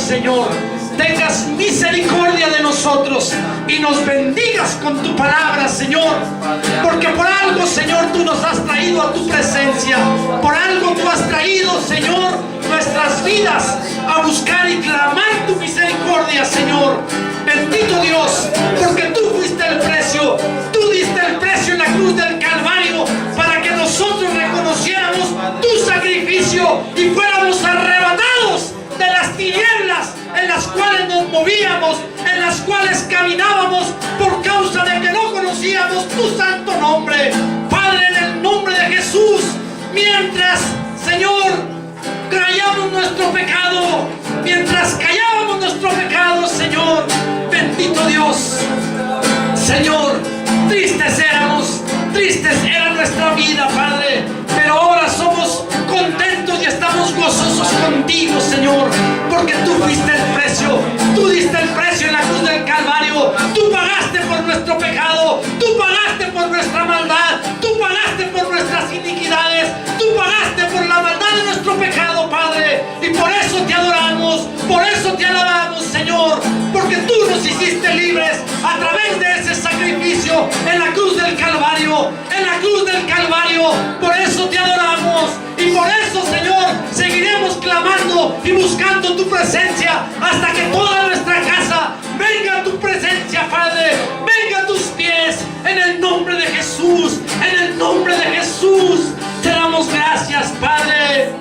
Señor, tengas misericordia de nosotros y nos bendigas con tu palabra, Señor, porque por algo, Señor, tú nos has traído a tu presencia, por algo tú has traído, Señor, nuestras vidas a buscar y clamar tu misericordia, Señor. Bendito Dios, porque tú fuiste el precio, tú diste el precio en la cruz del Calvario para que nosotros reconociéramos tu sacrificio y fuéramos arrebatados de las tinieblas en las cuales nos movíamos, en las cuales caminábamos por causa de que no conocíamos tu santo nombre. Padre, en el nombre de Jesús, mientras, Señor, callamos nuestro pecado, mientras callábamos nuestro pecado, Señor, bendito Dios, Señor, tristes éramos, tristes era nuestra vida, Padre, pero ahora somos contentos y estamos gozosos contigo, Señor, porque tú fuiste el precio, tú diste el precio en la cruz del Calvario, tú pagaste por nuestro pecado, tú pagaste por nuestra maldad, tú pagaste por nuestras iniquidades, tú pagaste por la maldad de nuestro pecado, Padre, y por eso te adoramos, por eso te alabamos, Señor, porque tú nos hiciste libres a través de ese sacrificio en la cruz del Calvario, en la cruz del Calvario. Por eso te adoramos y por eso, Señor, seguiremos clamando y buscando tu presencia hasta que toda nuestra casa venga a tu presencia, Padre, venga a tus pies, en el nombre de Jesús, en el nombre de Jesús. Te damos gracias, Padre,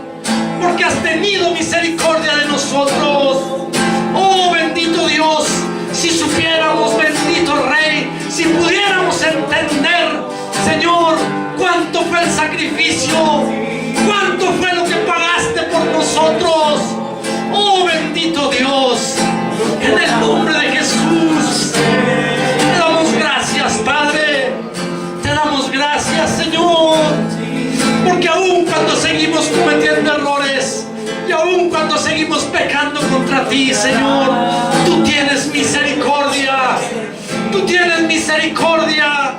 porque has tenido misericordia de nosotros. Oh, bendito Dios, si supiéramos, bendito Rey, si pudiéramos entender, Señor, cuánto fue el sacrificio, cuánto fue lo que pagaste por nosotros. Oh, bendito Dios, en el nombre de Jesús, te damos gracias, Padre, te damos gracias, Señor, porque aún cuando seguimos cometiendo errores y aún cuando seguimos pecando contra ti, Señor, tú tienes misericordia, tú tienes misericordia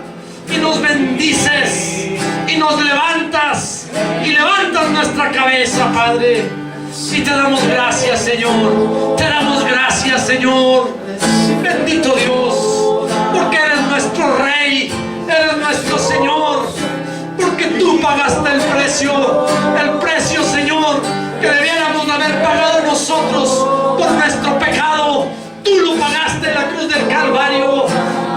y nos bendices y nos levantas y levantas nuestra cabeza, Padre, y te damos gracias, Señor, te damos gracias, Señor, bendito Dios, porque eres nuestro Rey, eres nuestro Señor, porque tú pagaste el precio, Señor, que debiéramos haber pagado nosotros por nuestro pecado. Tú lo pagaste en la cruz del Calvario.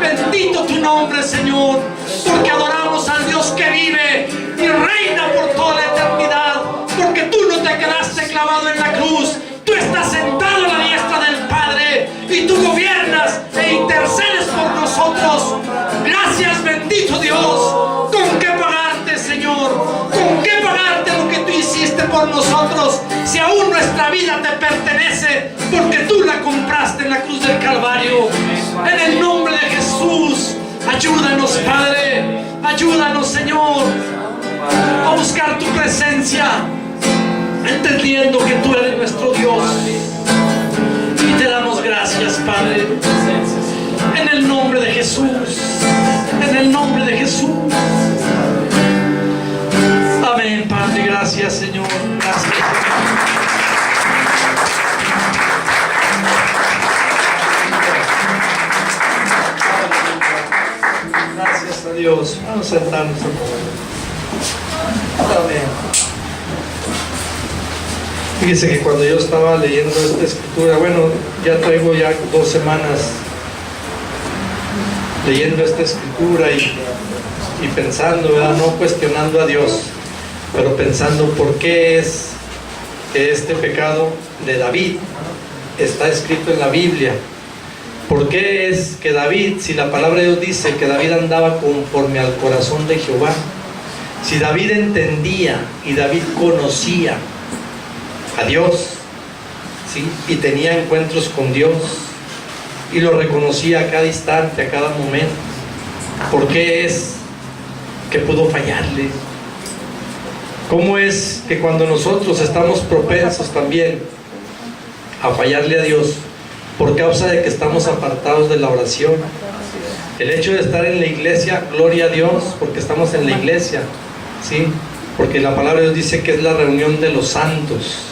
Bendito tu nombre, Señor, porque adoramos al Dios que vive y reina por toda la eternidad, porque tú no te quedaste clavado en la cruz, tú estás sentado a la diestra del Padre y tú gobiernas e intercedes por nosotros. Gracias, bendito Dios. ¿Con qué pagarte, Señor? ¿Con qué pagarte lo que tú hiciste por nosotros? Si aún nuestra vida te pertenece, porque tú la compraste en la cruz del Calvario. En el nombre de Jesús, ayúdanos, Padre, ayúdanos, Señor, a buscar tu presencia, entendiendo que tú eres nuestro Dios. Y te damos gracias, Padre, en el nombre de Jesús, en el nombre de Jesús. Amén, Padre, gracias, Señor, gracias, Señor. Gracias a Dios. Vamos a sentarnos. Amén. Fíjese que cuando yo estaba leyendo esta escritura, bueno, ya traigo ya 2 semanas leyendo esta escritura y pensando, ¿verdad? No cuestionando a Dios, pero pensando por qué es que este pecado de David está escrito en la Biblia. ¿Por qué es que David, si la palabra de Dios dice que David andaba conforme al corazón de Jehová, si David entendía y David conocía a Dios, ¿sí? Y tenía encuentros con Dios y lo reconocía a cada instante, a cada momento, ¿por qué es que pudo fallarle? ¿Cómo es que cuando nosotros estamos propensos también a fallarle a Dios por causa de que estamos apartados de la oración? El hecho de estar en la iglesia, gloria a Dios, porque estamos en la iglesia, ¿sí? Porque la palabra de Dios dice que es la reunión de los santos.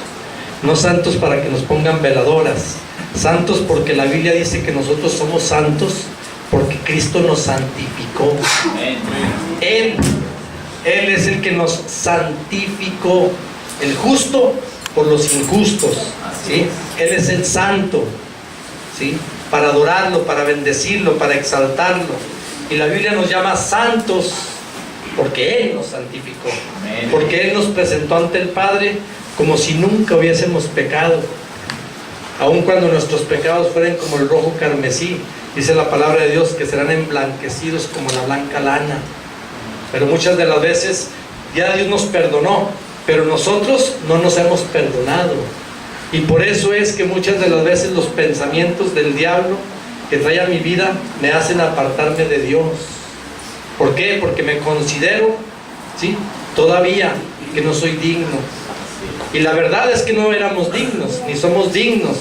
No santos para que nos pongan veladoras, santos porque la Biblia dice que nosotros somos santos porque Cristo nos santificó. Él es el que nos santificó, el justo por los injustos, ¿sí? Él es el santo, ¿sí? Para adorarlo, para bendecirlo, para exaltarlo. Y la Biblia nos llama santos porque Él nos santificó, porque Él nos presentó ante el Padre como si nunca hubiésemos pecado, aun cuando nuestros pecados fueran como el rojo carmesí. Dice la palabra de Dios que serán emblanquecidos como la blanca lana. Pero muchas de las veces ya Dios nos perdonó, pero nosotros no nos hemos perdonado. Y por eso es que muchas de las veces los pensamientos del diablo que trae a mi vida me hacen apartarme de Dios. ¿Por qué? Porque me considero, ¿sí?, todavía que no soy digno. Y la verdad es que no éramos dignos, ni somos dignos,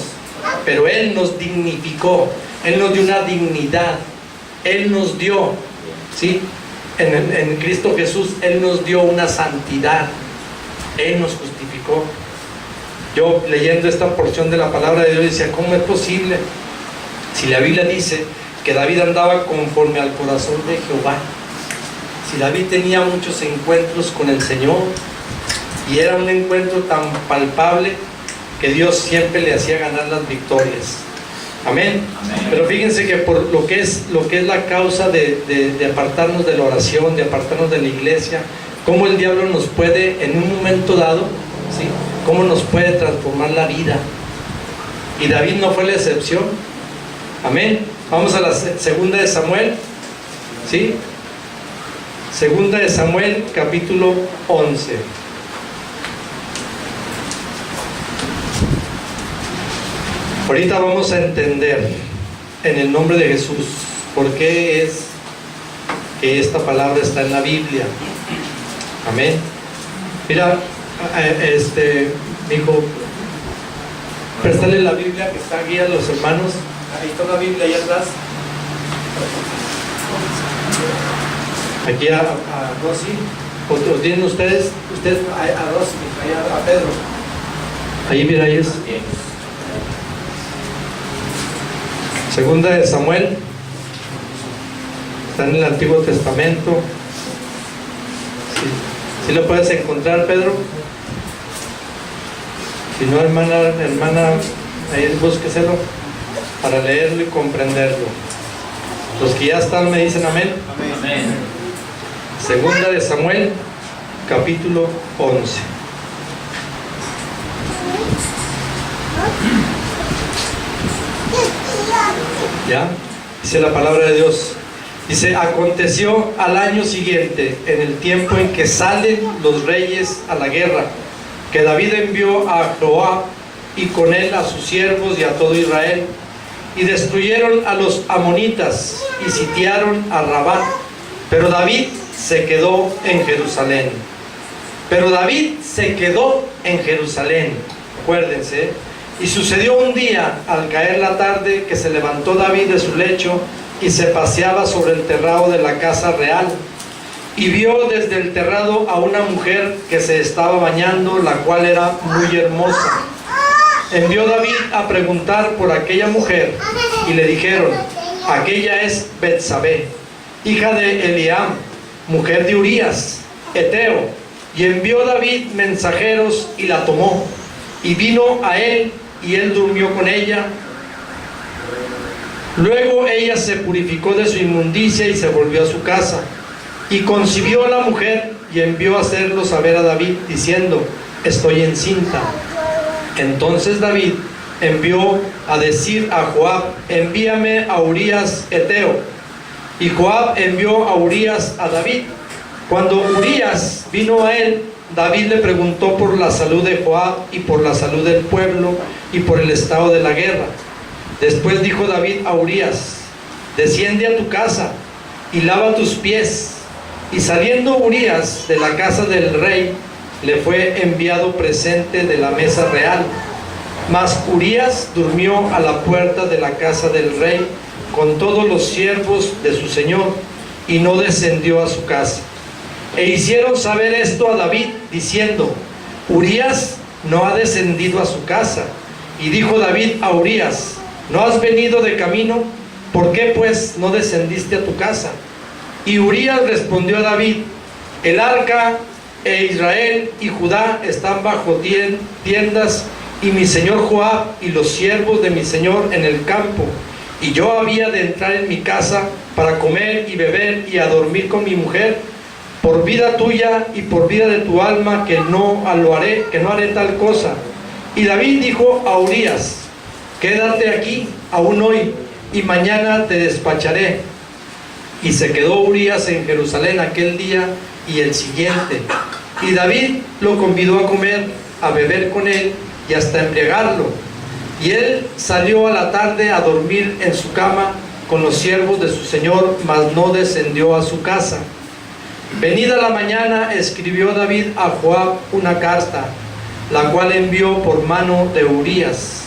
pero Él nos dignificó, Él nos dio una dignidad, Él nos dio, ¿sí?, en Cristo Jesús, Él nos dio una santidad, Él nos justificó. Yo leyendo esta porción de la palabra de Dios decía, ¿cómo es posible? Si la Biblia dice que David andaba conforme al corazón de Jehová, si David tenía muchos encuentros con el Señor, y era un encuentro tan palpable que Dios siempre le hacía ganar las victorias. Amén. Amén. Pero fíjense que por lo que es la causa de apartarnos de la oración, de apartarnos de la iglesia, cómo el diablo nos puede en un momento dado, ¿sí?, cómo nos puede transformar la vida. Y David no fue la excepción. Amén. Vamos a la segunda de Samuel, ¿sí? Segunda de Samuel, capítulo 11. Ahorita vamos a entender en el nombre de Jesús por qué es que esta palabra está en la Biblia. Amén. Mira, dijo, préstale la Biblia que está aquí a los hermanos. Ahí está la Biblia, ahí atrás. Aquí a Rosy. ¿O tienen ustedes a Rosy, ahí a Pedro? Ahí mira, ahí es. Segunda de Samuel, está en el Antiguo Testamento. ¿Sí lo puedes encontrar, Pedro? Si no, hermana, ahí búsqueselo para leerlo y comprenderlo. Los que ya están me dicen amén. Amén. Segunda de Samuel, capítulo 11. ¿Ya? Dice la palabra de Dios. Dice, aconteció al año siguiente, en el tiempo en que salen los reyes a la guerra, que David envió a Joab y con él a sus siervos y a todo Israel, y destruyeron a los amonitas y sitiaron a Rabat, pero David se quedó en Jerusalén. Acuérdense. Y sucedió un día, al caer la tarde, que se levantó David de su lecho y se paseaba sobre el terrado de la casa real, y vio desde el terrado a una mujer que se estaba bañando, la cual era muy hermosa. Envió David a preguntar por aquella mujer, y le dijeron, aquella es Betsabé, hija de Eliam, mujer de Urías, Eteo. Y envió David mensajeros y la tomó, y vino a él, y él durmió con ella. Luego ella se purificó de su inmundicia y se volvió a su casa. Y concibió a la mujer y envió a hacerlo saber a David, diciendo, estoy encinta. Entonces David envió a decir a Joab, envíame a Urías Eteo. Y Joab envió a Urías a David. Cuando Urías vino a él, David le preguntó por la salud de Joab y por la salud del pueblo y por el estado de la guerra. Después dijo David a Urías, desciende a tu casa y lava tus pies. Y saliendo Urías de la casa del rey, le fue enviado presente de la mesa real. Mas Urías durmió a la puerta de la casa del rey con todos los siervos de su señor, y no descendió a su casa. E hicieron saber esto a David, diciendo, Urías no ha descendido a su casa. Y dijo David a Urías: ¿no has venido de camino? ¿Por qué pues no descendiste a tu casa? Y Urías respondió a David: el arca e Israel y Judá están bajo tiendas, y mi señor Joab y los siervos de mi señor en el campo, y yo había de entrar en mi casa para comer y beber y a dormir con mi mujer. Por vida tuya y por vida de tu alma que no haré tal cosa. Y David dijo a Urías: quédate aquí aún hoy, y mañana te despacharé. Y se quedó Urías en Jerusalén aquel día y el siguiente. Y David lo convidó a comer, a beber con él y hasta embriagarlo. Y él salió a la tarde a dormir en su cama con los siervos de su señor, mas no descendió a su casa. Venida la mañana, escribió David a Joab una carta, la cual envió por mano de Urías.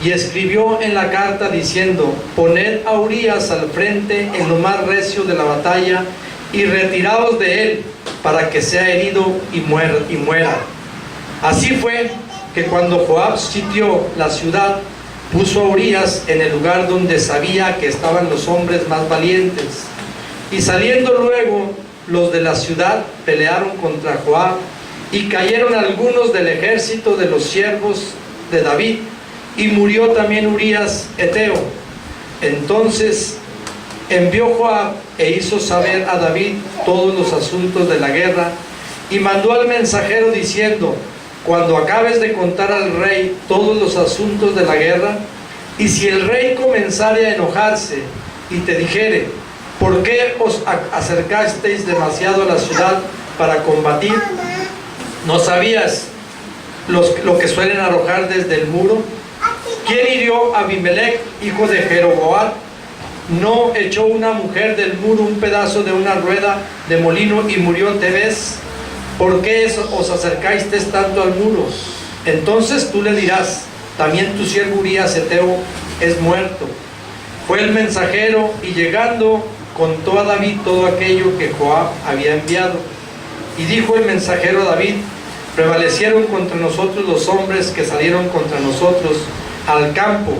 Y escribió en la carta diciendo: poned a Urías al frente en lo más recio de la batalla, y retiraos de él, para que sea herido y muera. Así fue que cuando Joab sitió la ciudad, puso a Urías en el lugar donde sabía que estaban los hombres más valientes. Y saliendo luego los de la ciudad, pelearon contra Joab, y cayeron algunos del ejército de los siervos de David, y murió también Urías Eteo. Entonces envió Joab e hizo saber a David todos los asuntos de la guerra, y mandó al mensajero diciendo: cuando acabes de contar al rey todos los asuntos de la guerra, y si el rey comenzare a enojarse y te dijere: ¿por qué os acercasteis demasiado a la ciudad para combatir? ¿No sabías lo que suelen arrojar desde el muro? ¿Quién hirió a Abimelech, hijo de Jeroboam? ¿No echó una mujer del muro un pedazo de una rueda de molino y murió Tebes? ¿Por qué os acercasteis tanto al muro? Entonces tú le dirás: también tu siervo Urías Eteo es muerto. Fue el mensajero, y llegando contó a David todo aquello que Joab había enviado. Y dijo el mensajero a David: prevalecieron contra nosotros los hombres que salieron contra nosotros al campo.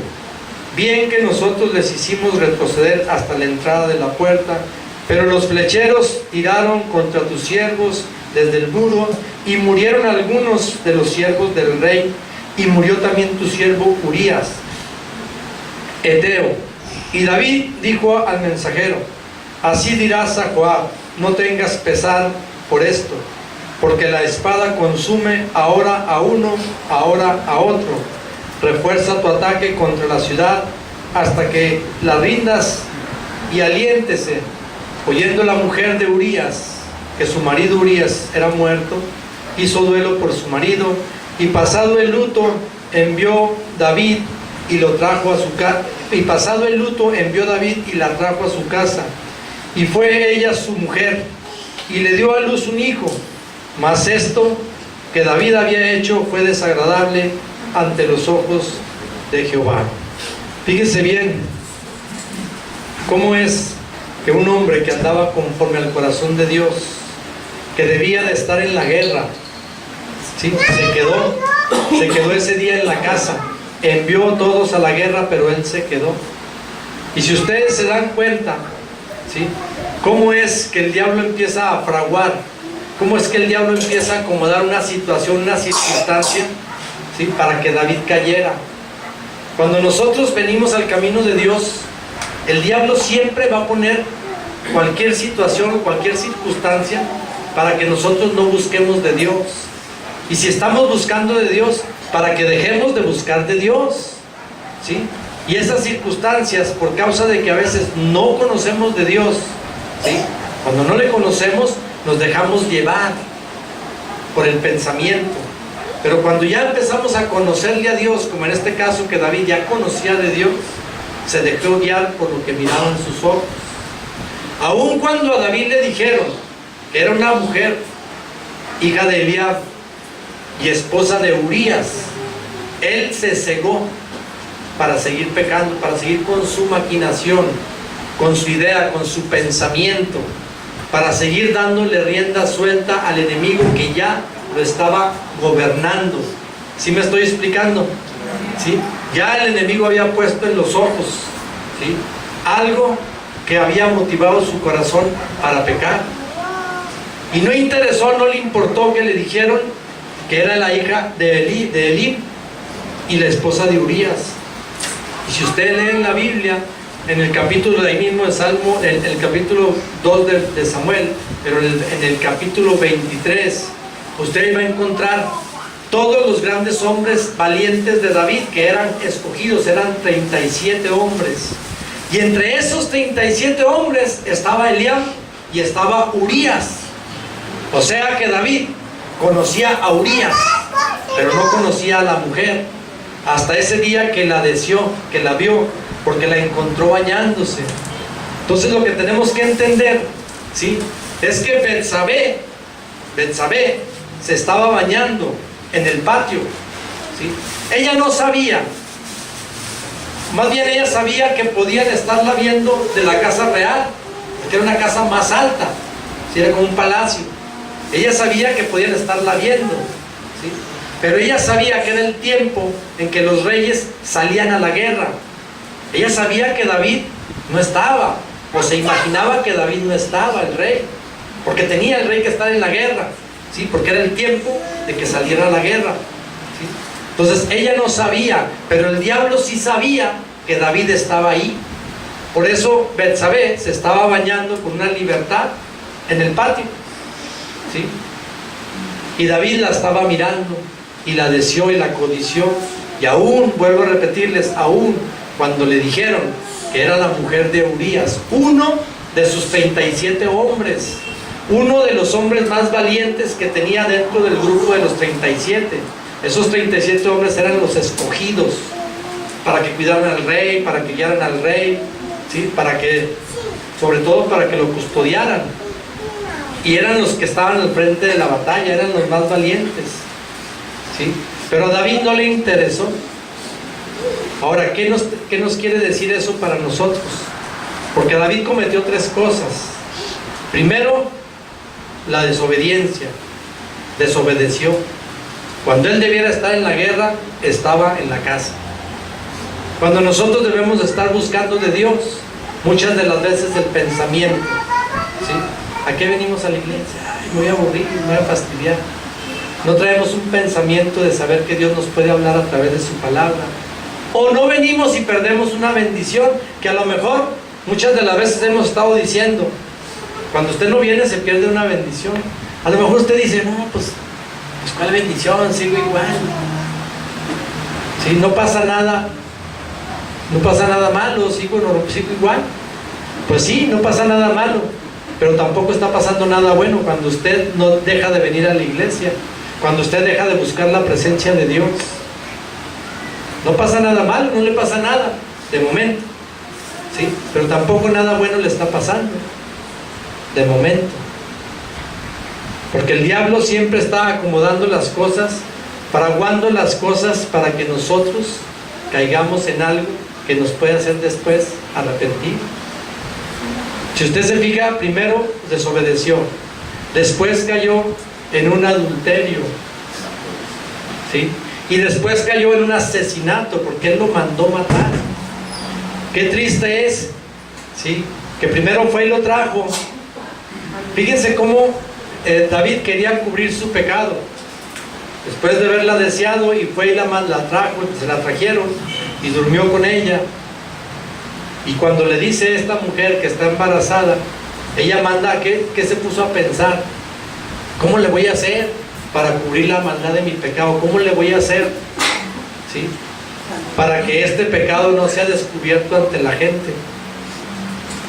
Bien que nosotros les hicimos retroceder hasta la entrada de la puerta, pero los flecheros tiraron contra tus siervos desde el muro, y murieron algunos de los siervos del rey, y murió también tu siervo Urías Eteo. Y David dijo al mensajero: así dirás a Joab: no tengas pesar por esto, porque la espada consume ahora a uno, ahora a otro. Refuerza tu ataque contra la ciudad hasta que la rindas, y aliéntese. Oyendo la mujer de Urías que su marido Urías era muerto, hizo duelo por su marido, y pasado el luto envió David y lo trajo a su casa. Y pasado el luto envió David y la trajo a su casa, y fue ella su mujer, y le dio a luz un hijo. Mas esto que David había hecho fue desagradable ante los ojos de Jehová. Fíjese bien cómo es que un hombre que andaba conforme al corazón de Dios, que debía de estar en la guerra, ¿sí? se quedó ese día en la casa. Envió a todos a la guerra, pero él se quedó. Y si ustedes se dan cuenta, ¿sí?, cómo es que el diablo empieza a fraguar, cómo es que el diablo empieza a acomodar una situación, una circunstancia, ¿sí?, para que David cayera. Cuando nosotros venimos al camino de Dios, el diablo siempre va a poner cualquier situación, cualquier circunstancia, para que nosotros no busquemos de Dios. Y si estamos buscando de Dios, para que dejemos de buscar de Dios, ¿sí? Y esas circunstancias, por causa de que a veces no conocemos de Dios, ¿sí?, cuando no le conocemos, nos dejamos llevar por el pensamiento. Pero cuando ya empezamos a conocerle a Dios, como en este caso que David ya conocía de Dios, se dejó guiar por lo que miraban sus ojos. Aun cuando a David le dijeron que era una mujer, hija de Eliab y esposa de Urías, él se cegó para seguir pecando, para seguir con su maquinación, con su idea, con su pensamiento, para seguir dándole rienda suelta al enemigo que ya lo estaba gobernando, ¿Sí me estoy explicando? ¿Sí? Ya el enemigo había puesto en los ojos, ¿sí?, algo que había motivado su corazón para pecar. Y no interesó, no le importó que le dijeron que era la hija de Elí y la esposa de Urías. Y si ustedes leen la Biblia, en el capítulo de ahí mismo de Salmo, el capítulo 2 de Samuel, pero en el capítulo 23, usted va a encontrar todos los grandes hombres valientes de David que eran escogidos, eran 37 hombres. Y entre esos 37 hombres estaba Eliab y estaba Urías. O sea que David conocía a Urías, pero no conocía a la mujer, hasta ese día que la deseó, que la vio, porque la encontró bañándose. Entonces lo que tenemos que entender, ¿sí?, es que Betsabé se estaba bañando en el patio, ¿sí? Ella no sabía, más bien ella sabía que podían estarla viendo de la casa real, porque era una casa más alta, ¿sí?, era como un palacio. Ella sabía que podían estarla viendo, ¿sí?, pero ella sabía que era el tiempo en que los reyes salían a la guerra. Ella sabía que David no estaba, o se imaginaba que David no estaba, el rey, porque tenía el rey que estar en la guerra, ¿sí?, porque era el tiempo de que saliera a la guerra, ¿sí? Entonces ella no sabía, pero el diablo sí sabía que David estaba ahí. Por eso Betsabé se estaba bañando con una libertad en el patio, ¿sí? Y David la estaba mirando y la deseó y la codició. Y aún, vuelvo a repetirles, aún cuando le dijeron que era la mujer de Urías, uno de sus 37 hombres, uno de los hombres más valientes que tenía dentro del grupo de los 37. Esos 37 hombres eran los escogidos para que cuidaran al rey, para que guiaran al rey, ¿sí?, para que, sobre todo para que lo custodiaran. Y eran los que estaban al frente de la batalla, eran los más valientes, ¿sí? Pero a David no le interesó. Ahora, ¿qué nos quiere decir eso para nosotros? Porque David cometió 3 cosas. Primero, la desobediencia. Desobedeció. Cuando él debiera estar en la guerra, estaba en la casa. Cuando nosotros debemos estar buscando de Dios, muchas de las veces el pensamiento, ¿sí? ¿A qué venimos a la iglesia? Ay, me voy a aburrir, me voy a fastidiar. No traemos un pensamiento de saber que Dios nos puede hablar a través de su palabra. O no venimos y perdemos una bendición que a lo mejor muchas de las veces hemos estado diciendo. Cuando usted no viene se pierde una bendición. A lo mejor usted dice, no, pues ¿cuál bendición? Sigo igual. Sí, no pasa nada. No pasa nada malo, sigo igual. Pues sí, no pasa nada malo, pero tampoco está pasando nada bueno cuando usted no deja de venir a la iglesia, cuando usted deja de buscar la presencia de Dios. No pasa nada malo, no le pasa nada de momento, ¿sí? Pero tampoco nada bueno le está pasando de momento, porque el diablo siempre está acomodando las cosas, fraguando las cosas para que nosotros caigamos en algo que nos puede hacer después arrepentir. Si usted se fija, primero desobedeció, después cayó en un adulterio, ¿sí?, y después cayó en un asesinato porque él lo mandó matar. Qué triste es, ¿sí?, que primero fue y lo trajo. Fíjense cómo David quería cubrir su pecado. Después de haberla deseado, y fue y la trajo, se la trajeron y durmió con ella. Y cuando le dice esta mujer que está embarazada, ella manda, ¿qué se puso a pensar? ¿Cómo le voy a hacer para cubrir la maldad de mi pecado? ¿Cómo le voy a hacer, ¿sí?, para que este pecado no sea descubierto ante la gente?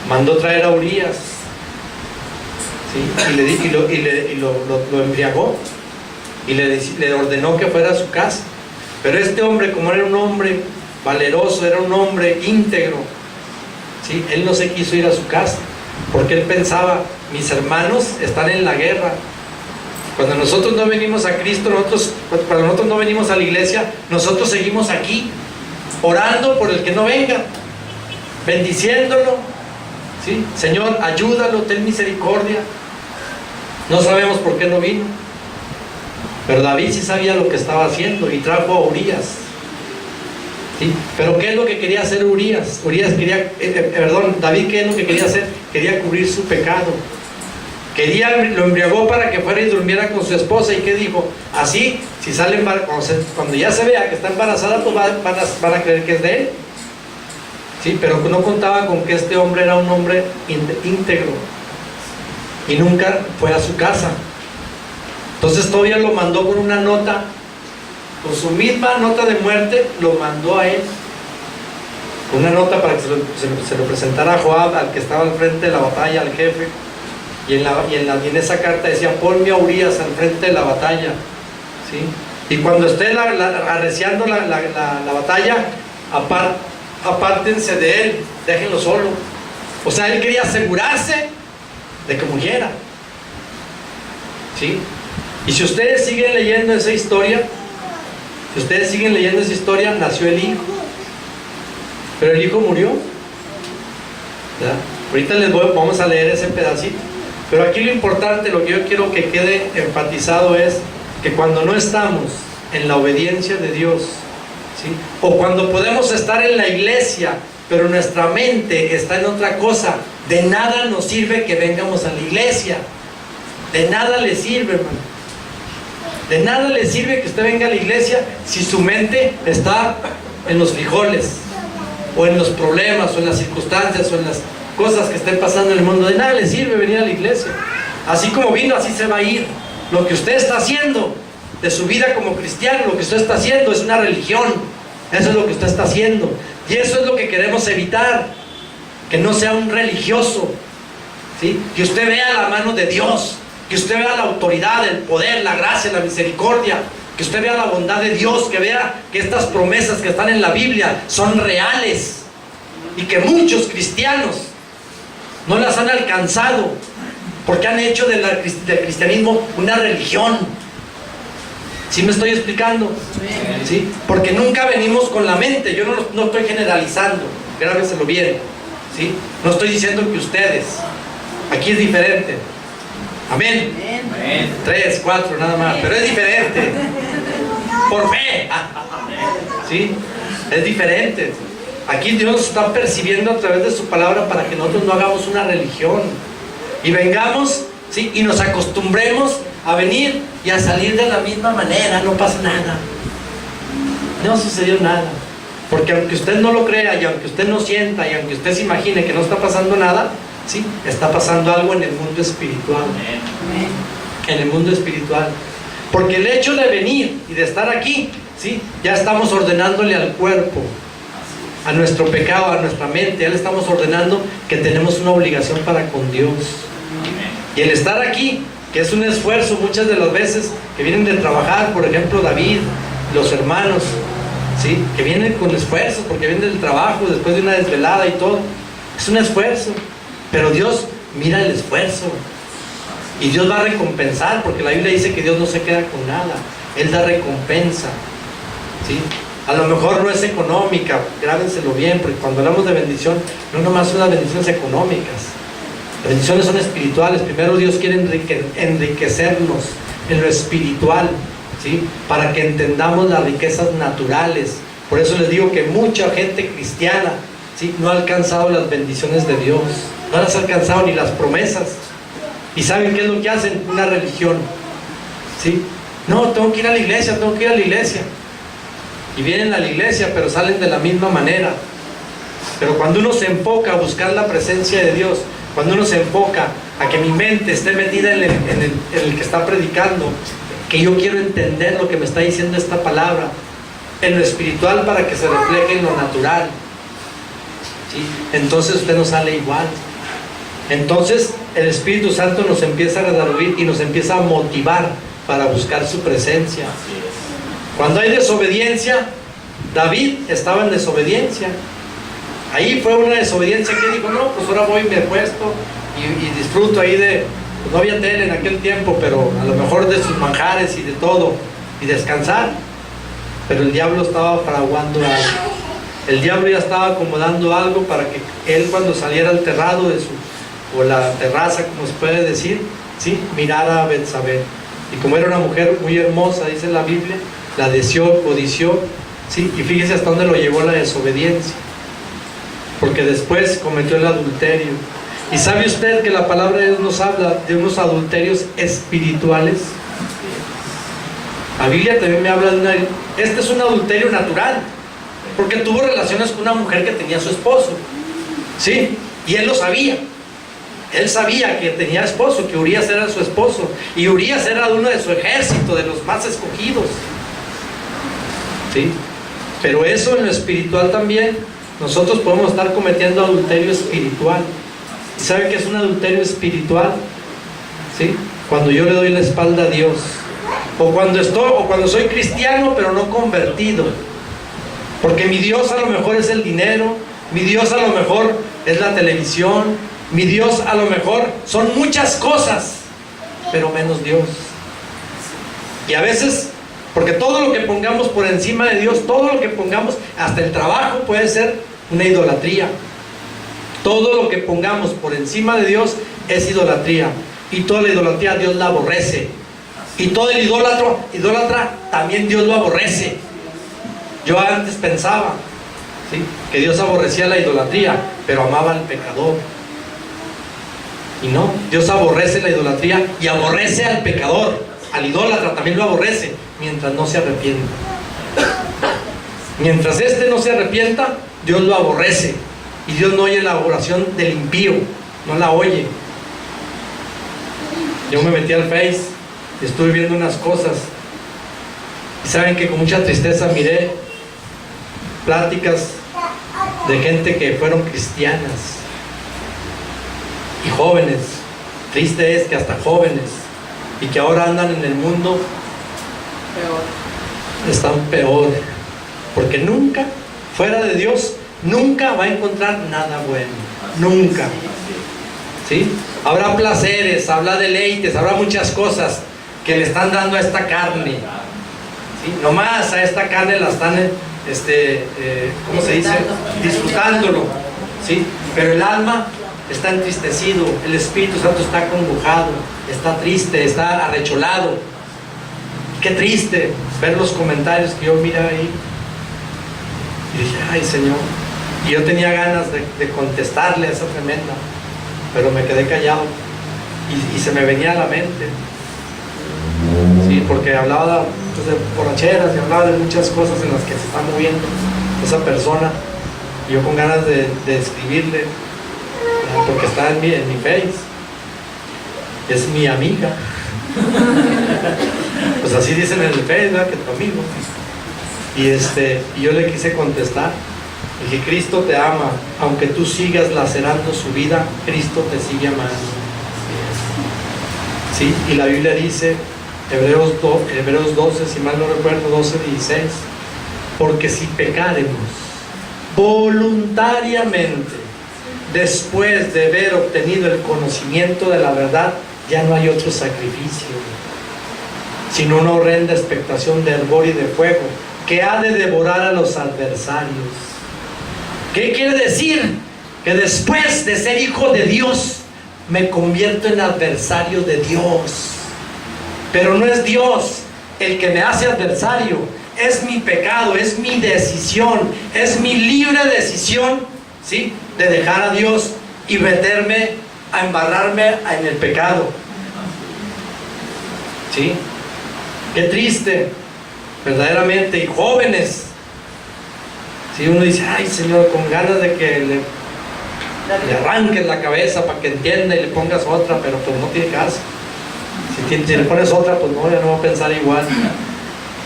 Mandó traer a Urías, ¿sí?, y lo embriagó y le ordenó que fuera a su casa. Pero este hombre, como era un hombre valeroso, era un hombre íntegro, ¿sí?, él no se quiso ir a su casa porque él pensaba, mis hermanos están en la guerra. Cuando nosotros no venimos a Cristo, cuando nosotros no venimos a la iglesia, nosotros seguimos aquí orando por el que no venga, bendiciéndolo, ¿sí? Señor, ayúdalo, ten misericordia. No sabemos por qué no vino. Pero David sí sabía lo que estaba haciendo y trajo a Urías. ¿Sí? Pero ¿qué es lo que quería hacer Urías? David, ¿qué es lo que quería hacer? Quería cubrir su pecado. Lo embriagó para que fuera y durmiera con su esposa. ¿Y qué dijo? Así, si sale cuando ya se vea que está embarazada, pues van a creer que es de él. ¿Sí? Pero no contaba con que este hombre era un hombre íntegro y nunca fue a su casa. Entonces todavía lo mandó con una nota, con su misma nota de muerte, lo mandó a él, con una nota para que se lo presentara a Joab, al que estaba al frente de la batalla, al jefe. Y en esa carta decía: ponme a Urías al frente de la batalla. ¿Sí? Y cuando esté arreciando la batalla, apártense de él, déjenlo solo. O sea, él quería asegurarse de que muriera. ¿Sí? Y si ustedes siguen leyendo esa historia, nació el hijo, pero el hijo murió. ¿Verdad? Ahorita vamos a leer ese pedacito. Pero aquí lo importante, lo que yo quiero que quede enfatizado es que cuando no estamos en la obediencia de Dios, ¿sí? O cuando podemos estar en la iglesia, pero nuestra mente está en otra cosa, de nada nos sirve que vengamos a la iglesia. De nada le sirve, hermano. De nada le sirve que usted venga a la iglesia si su mente está en los frijoles, o en los problemas, o en las circunstancias, o en las cosas que estén pasando en el mundo. De nada le sirve venir a la iglesia. Así como vino, así se va a ir. Lo que usted está haciendo de su vida como cristiano, lo que usted está haciendo es una religión. Eso es lo que usted está haciendo. Y eso es lo que queremos evitar. Que no sea un religioso, ¿sí? Que usted vea la mano de Dios, que usted vea la autoridad, el poder, la gracia, la misericordia, que usted vea la bondad de Dios, que vea que estas promesas que están en la Biblia son reales y que muchos cristianos no las han alcanzado porque han hecho del cristianismo una religión. ¿Sí me estoy explicando? ¿Sí? Porque nunca venimos con la mente. Yo no estoy generalizando, grábenselo bien, ¿sí? No estoy diciendo que ustedes. Aquí es diferente. Amén. 3, 4, nada más. Pero es diferente. Por fe. ¿Sí? Es diferente. Aquí Dios nos está percibiendo a través de su palabra para que nosotros no hagamos una religión. Y vengamos, ¿sí? Y nos acostumbremos a venir y a salir de la misma manera. No pasa nada. No sucedió nada. Porque aunque usted no lo crea, y aunque usted no sienta, y aunque usted se imagine que no está pasando nada, sí, está pasando algo en el mundo espiritual. En el mundo espiritual. Porque el hecho de venir y de estar aquí, sí, ya estamos ordenándole al cuerpo, a nuestro pecado, a nuestra mente, ya le estamos ordenando que tenemos una obligación para con Dios. Y el estar aquí, que es un esfuerzo muchas de las veces que vienen de trabajar, por ejemplo David, los hermanos, ¿sí? Que vienen con esfuerzo porque vienen del trabajo después de una desvelada y todo. Es un esfuerzo, pero Dios mira el esfuerzo y Dios va a recompensar, porque la Biblia dice que Dios no se queda con nada, Él da recompensa, ¿sí? A lo mejor no es económica, grábenselo bien, porque cuando hablamos de bendición, no nomás son las bendiciones económicas. Las bendiciones son espirituales. Primero Dios quiere enriquecernos en lo espiritual, ¿sí? Para que entendamos las riquezas naturales. Por eso les digo que mucha gente cristiana, ¿sí? No ha alcanzado las bendiciones de Dios, no las ha alcanzado ni las promesas. ¿Y saben qué es lo que hacen? Una religión, ¿sí? No, tengo que ir a la iglesia, tengo que ir a la iglesia. Y vienen a la iglesia, pero salen de la misma manera. Pero cuando uno se enfoca a buscar la presencia de Dios, cuando uno se enfoca a que mi mente esté metida en el que está predicando, que yo quiero entender lo que me está diciendo esta palabra, en lo espiritual para que se refleje en lo natural, ¿sí? Entonces usted no sale igual. Entonces el Espíritu Santo nos empieza a redarguir y nos empieza a motivar para buscar su presencia. Cuando hay desobediencia, David estaba en desobediencia. Ahí fue una desobediencia que dijo: no, pues ahora voy y me acuesto y disfruto ahí de... Pues no había tele en aquel tiempo, pero a lo mejor de sus manjares y de todo, y descansar. Pero el diablo estaba fraguando algo. El diablo ya estaba acomodando algo para que él, cuando saliera al terrado o la terraza, como se puede decir, ¿sí? Mirara a Betsabé. Y como era una mujer muy hermosa, dice la Biblia, la deseó, codició, ¿sí? Y fíjese hasta dónde lo llevó la desobediencia, porque después cometió el adulterio. ¿Y sabe usted que la palabra de Dios nos habla de unos adulterios espirituales? La Biblia también me habla de este es un adulterio natural, porque tuvo relaciones con una mujer que tenía a su esposo, ¿sí? Y él lo sabía. Él sabía que tenía esposo, que Urías era su esposo, y Urías era uno de su ejército, de los más escogidos, ¿sí? Pero eso en lo espiritual también, nosotros podemos estar cometiendo adulterio espiritual. ¿Y sabe qué es un adulterio espiritual? ¿Sí? Cuando yo le doy la espalda a Dios, o cuando soy cristiano pero no convertido, porque mi Dios a lo mejor es el dinero, mi Dios a lo mejor es la televisión, mi Dios a lo mejor son muchas cosas, pero menos Dios. Y a veces, porque todo lo que pongamos por encima de Dios, todo lo que pongamos, hasta el trabajo puede ser una idolatría. Todo lo que pongamos por encima de Dios es idolatría. Y toda la idolatría Dios la aborrece. Y todo el idólatra también Dios lo aborrece. Yo antes pensaba, ¿sí?, que Dios aborrecía la idolatría, pero amaba al pecador. Y no, Dios aborrece la idolatría y aborrece al pecador. Al idólatra también lo aborrece, mientras no se arrepienta. Mientras éste no se arrepienta, Dios lo aborrece. Y Dios no oye la oración del impío, no la oye. Yo me metí al Face y estuve viendo unas cosas. Y saben que con mucha tristeza miré pláticas de gente que fueron cristianas y jóvenes. Triste es que hasta jóvenes, y que ahora andan en el mundo están peor, porque nunca, fuera de Dios, nunca va a encontrar nada bueno, nunca. ¿Sí? Habrá placeres, habrá deleites, habrá muchas cosas que le están dando a esta carne. ¿Sí? Nomás a esta carne la están, ¿cómo se dice? Disfrutándolo. ¿Sí? Pero el alma está entristecido, el Espíritu Santo está acongojado, está triste, está arrecholado. Qué triste ver los comentarios que yo miré ahí. Y dije, ay Señor. Y yo tenía ganas de contestarle a esa tremenda, pero me quedé callado y se me venía a la mente. Sí, porque hablaba pues, de borracheras y hablaba de muchas cosas en las que se está moviendo esa persona. Y yo con ganas de escribirle, porque está en mi Face, es mi amiga. Pues así dicen en el Face, ¿verdad? Que tu amigo. Y yo le quise contestar. Dije, Cristo te ama, aunque tú sigas lacerando su vida, Cristo te sigue amando. ¿Sí? Y la Biblia dice, Hebreos 12, si mal no recuerdo, 12, 16, porque si pecaremos voluntariamente, después de haber obtenido el conocimiento de la verdad, ya no hay otro sacrificio, sino una horrenda expectación de hervor y de fuego, que ha de devorar a los adversarios. ¿Qué quiere decir? Que después de ser hijo de Dios, me convierto en adversario de Dios. Pero no es Dios el que me hace adversario, es mi pecado, es mi decisión, es mi libre decisión, ¿sí?, de dejar a Dios y meterme, a embarrarme en el pecado. ¿Sí? Qué triste, verdaderamente. Y jóvenes, si uno dice, ay Señor, con ganas de que le arranques la cabeza para que entienda y le pongas otra, pero pues no tiene caso. Si le pones otra, pues no, ya no va a pensar igual.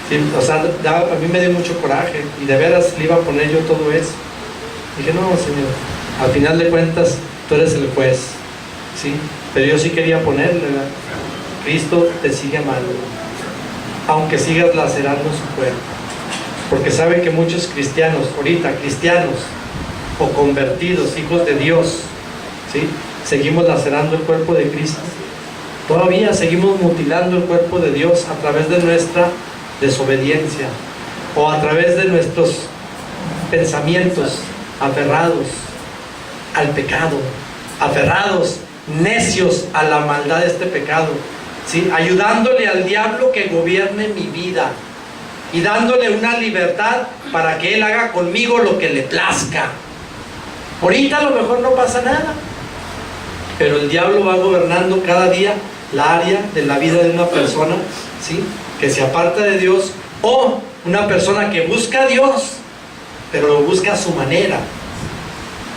Sí, o sea, a mí me dio mucho coraje y de veras le iba a poner yo todo eso. Dije, no Señor, al final de cuentas tú eres el juez, ¿sí? Pero yo sí quería ponerle, ¿verdad? Cristo te sigue amando, aunque sigas lacerando su cuerpo. Porque sabe que muchos cristianos, ahorita cristianos o convertidos, hijos de Dios, ¿sí?, seguimos lacerando el cuerpo de Cristo. Todavía seguimos mutilando el cuerpo de Dios a través de nuestra desobediencia o a través de nuestros pensamientos aferrados al pecado, aferrados, necios a la maldad de este pecado. ¿sí? Ayudándole al diablo que gobierne mi vida y dándole una libertad para que él haga conmigo lo que le plazca. Ahorita a lo mejor no pasa nada, pero el diablo va gobernando cada día la área de la vida de una persona, ¿sí? Que se aparta de Dios, o una persona que busca a Dios, pero lo busca a su manera.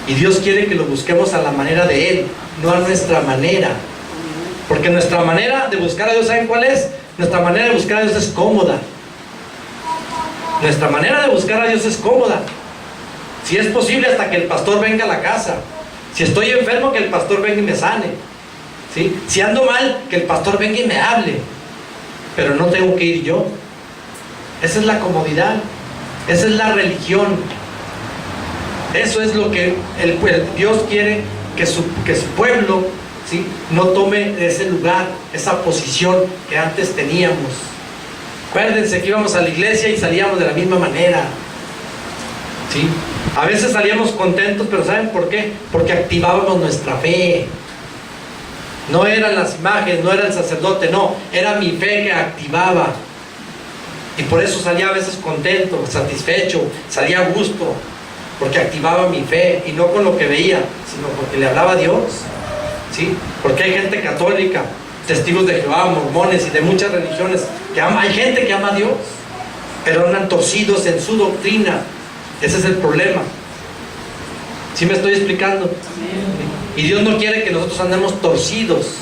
Y Dios quiere que lo busquemos a la manera de Él, no a nuestra manera. Porque nuestra manera de buscar a Dios, ¿saben cuál es? Nuestra manera de buscar a Dios es cómoda. Nuestra manera de buscar a Dios es cómoda. Si es posible, hasta que el pastor venga a la casa. Si estoy enfermo, que el pastor venga y me sane, ¿sí? Si ando mal, que el pastor venga y me hable. Pero no tengo que ir yo. Esa es la comodidad. Esa es la religión. Eso es lo que Dios quiere que su pueblo, ¿sí? No tome ese lugar, esa posición que antes teníamos. Acuérdense que íbamos a la iglesia y salíamos de la misma manera, ¿sí? A veces salíamos contentos, pero ¿saben por qué? Porque activábamos nuestra fe. No eran las imágenes, no era el sacerdote, no, era mi fe que activaba. Y por eso salía a veces contento, satisfecho, salía a gusto, porque activaba mi fe, y no con lo que veía, sino porque le hablaba a Dios, ¿sí? Porque hay gente católica, testigos de Jehová, mormones y de muchas religiones que hay gente que ama a Dios, pero andan torcidos en su doctrina. Ese es el problema. ¿Sí me estoy explicando? Y Dios no quiere que nosotros andemos torcidos.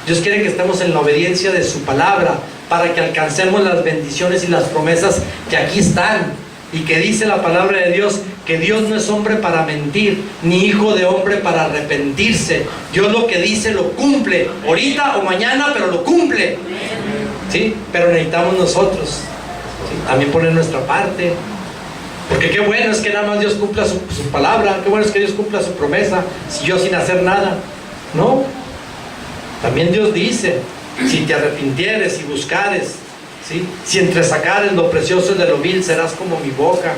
Dios quiere que estemos en la obediencia de su palabra, para que alcancemos las bendiciones y las promesas que aquí están. Y que dice la palabra de Dios, que Dios no es hombre para mentir, ni hijo de hombre para arrepentirse. Dios lo que dice lo cumple, ahorita o mañana, pero lo cumple, ¿sí? Pero necesitamos nosotros, ¿sí? También poner nuestra parte. Porque qué bueno es que nada más Dios cumpla su palabra, qué bueno es que Dios cumpla su promesa, si yo sin hacer nada. No, también Dios dice, si te arrepintieres y buscares, ¿sí? Si entresacares lo precioso de lo vil, serás como mi boca.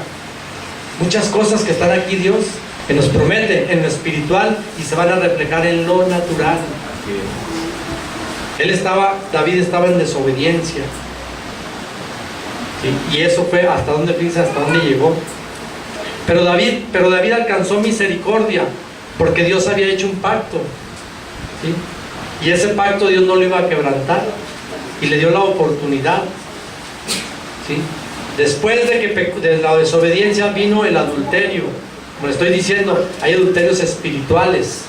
Muchas cosas que están aquí Dios, que nos promete en lo espiritual y se van a reflejar en lo natural. David estaba en desobediencia, ¿sí? Y eso fue hasta donde piensa, hasta dónde llegó. Pero David alcanzó misericordia, porque Dios había hecho un pacto, ¿sí? Y ese pacto Dios no lo iba a quebrantar, y le dio la oportunidad, ¿sí? Después de la desobediencia vino el adulterio. Como le estoy diciendo, hay adulterios espirituales.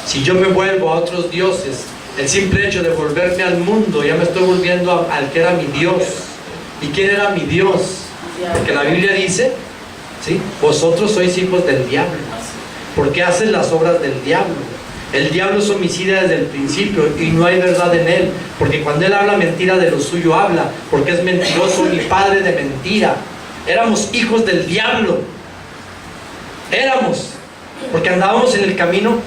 Si yo me vuelvo a otros dioses, el simple hecho de volverme al mundo, ya me estoy volviendo al que era mi Dios. ¿Y quién era mi Dios? Porque la Biblia dice, ¿sí? Vosotros sois hijos del diablo, porque hacen las obras del diablo. El diablo es homicida desde el principio y no hay verdad en él, porque cuando él habla mentira, de lo suyo habla, porque es mentiroso y padre de mentira. Éramos hijos del diablo. Éramos, porque andábamos en el camino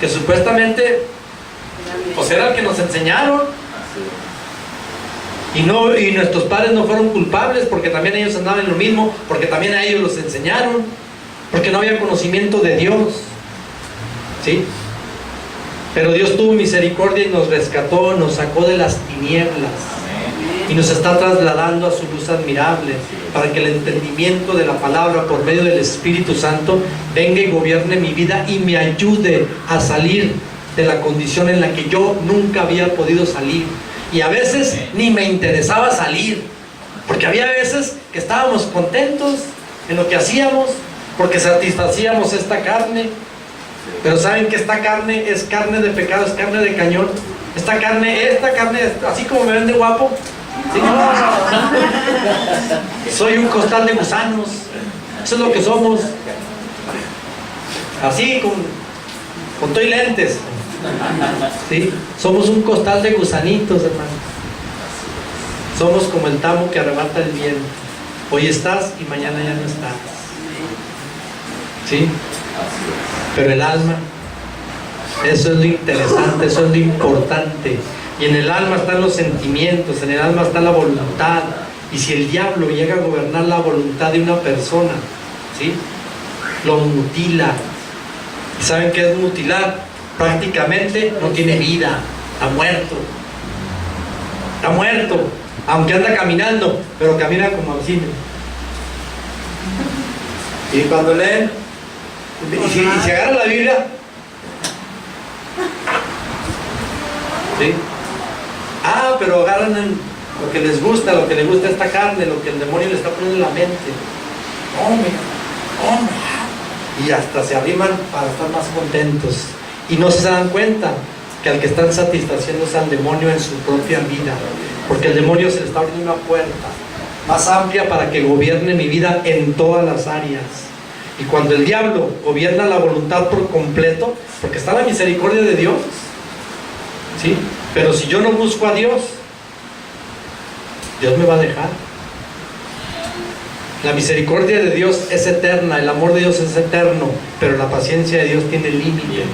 que supuestamente pues era el que nos enseñaron. Y nuestros padres no fueron culpables, porque también ellos andaban en lo mismo, porque también a ellos los enseñaron, porque no había conocimiento de Dios, ¿sí? Pero Dios tuvo misericordia y nos rescató, nos sacó de las tinieblas y nos está trasladando a su luz admirable, para que el entendimiento de la palabra por medio del Espíritu Santo venga y gobierne mi vida y me ayude a salir de la condición en la que yo nunca había podido salir. Y a veces ni me interesaba salir, porque había veces que estábamos contentos en lo que hacíamos, porque satisfacíamos esta carne. Pero saben que esta carne es carne de pecado, es carne de cañón. Esta carne, así como me ven de guapo, ¿sí? Soy un costal de gusanos. Eso es lo que somos. Así, con todo y lentes, ¿sí? Somos un costal de gusanitos, hermano. Somos como el tamo que arrebata el viento. Hoy estás y mañana ya no estás, ¿sí? Pero el alma, eso es lo interesante, eso es lo importante. Y en el alma están los sentimientos, en el alma está la voluntad. Y si el diablo llega a gobernar la voluntad de una persona, ¿sí? Lo mutila. ¿Saben qué es mutilar? Prácticamente no tiene vida, ha muerto. está muerto, aunque anda caminando, pero camina como así. Y cuando leen, y si agarran la Biblia, ¿sí? Pero agarran lo que les gusta, esta carne, lo que el demonio le está poniendo en la mente. Y hasta se arriman para estar más contentos. Y no se dan cuenta que al que están satisfaciendo es al demonio en su propia vida. Porque el demonio se le está abriendo una puerta más amplia para que gobierne mi vida en todas las áreas. Y cuando el diablo gobierna la voluntad por completo, porque está la misericordia de Dios, ¿sí? Pero si yo no busco a Dios, Dios me va a dejar. La misericordia de Dios es eterna, el amor de Dios es eterno, pero la paciencia de Dios tiene límite.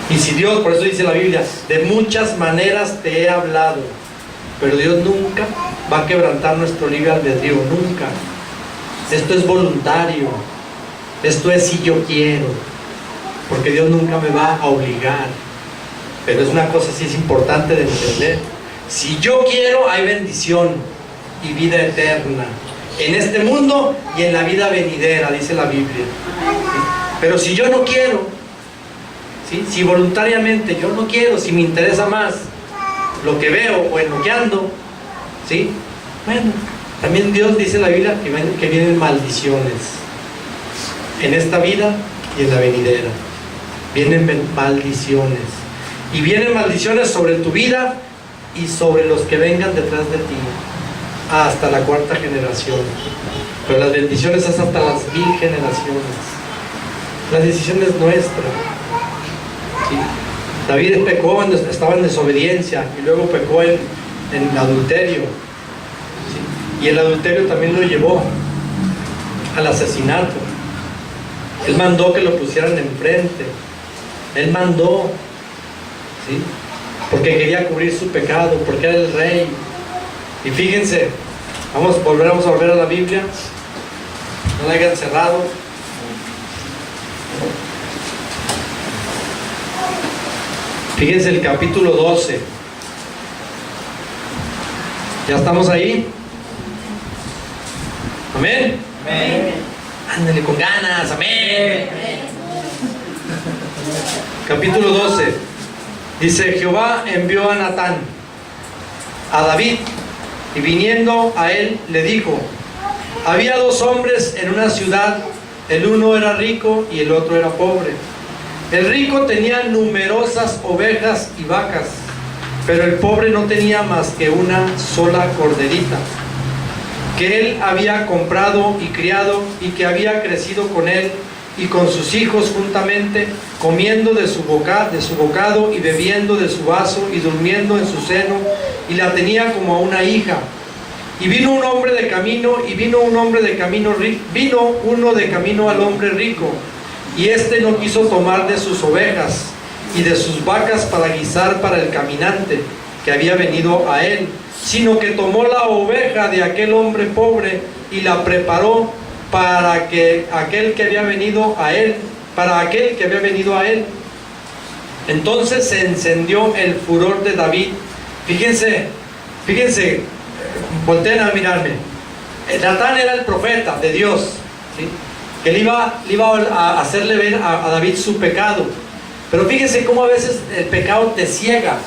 Y si Dios, por eso dice la Biblia, de muchas maneras te he hablado, pero Dios nunca va a quebrantar nuestro libre albedrío, nunca. Esto es voluntario, esto es si yo quiero, porque Dios nunca me va a obligar. Pero es una cosa sí es importante de entender. Si yo quiero, hay bendición y vida eterna en este mundo y en la vida venidera, dice la Biblia. Pero si yo no quiero, ¿sí? Si voluntariamente yo no quiero, si me interesa más lo que veo o en lo que ando, ¿sí? Bueno, también Dios dice en la Biblia que vienen maldiciones en esta vida y en la venidera. Vienen maldiciones. Y vienen maldiciones sobre tu vida y sobre los que vengan detrás de ti, hasta la 4ª generación. Pero las bendiciones es hasta las 1000 generaciones. La decisión es nuestra, ¿sí? David pecó, estaba en desobediencia, y luego pecó en adulterio, ¿sí? Y el adulterio también lo llevó al asesinato. Él mandó que lo pusieran enfrente. Él mandó, ¿sí? Porque quería cubrir su pecado, porque era el rey. Y fíjense, vamos a volver a la Biblia. No la hayan cerrado. Fíjense el capítulo 12. ¿Ya estamos ahí? ¿Amén? Amén. Ándale con ganas, amén. Capítulo 12. Dice: Jehová envió a Natán a David, y viniendo a él le dijo: había 2 hombres en una ciudad, el uno era rico y el otro era pobre. El rico tenía numerosas ovejas y vacas, pero el pobre no tenía más que una sola corderita, que él había comprado y criado, y que había crecido con él y con sus hijos juntamente, comiendo de su bocado y bebiendo de su vaso y durmiendo en su seno, y la tenía como a una hija. Y vino uno de camino al hombre rico, y éste no quiso tomar de sus ovejas y de sus vacas para guisar para el caminante que había venido a él, sino que tomó la oveja de aquel hombre pobre y la preparó para aquel que había venido a él. Entonces se encendió el furor de David. Fíjense, volteen a mirarme. Natán era el profeta de Dios, ¿sí? Que le iba a hacerle ver a David su pecado. Pero fíjense cómo a veces el pecado te ciega,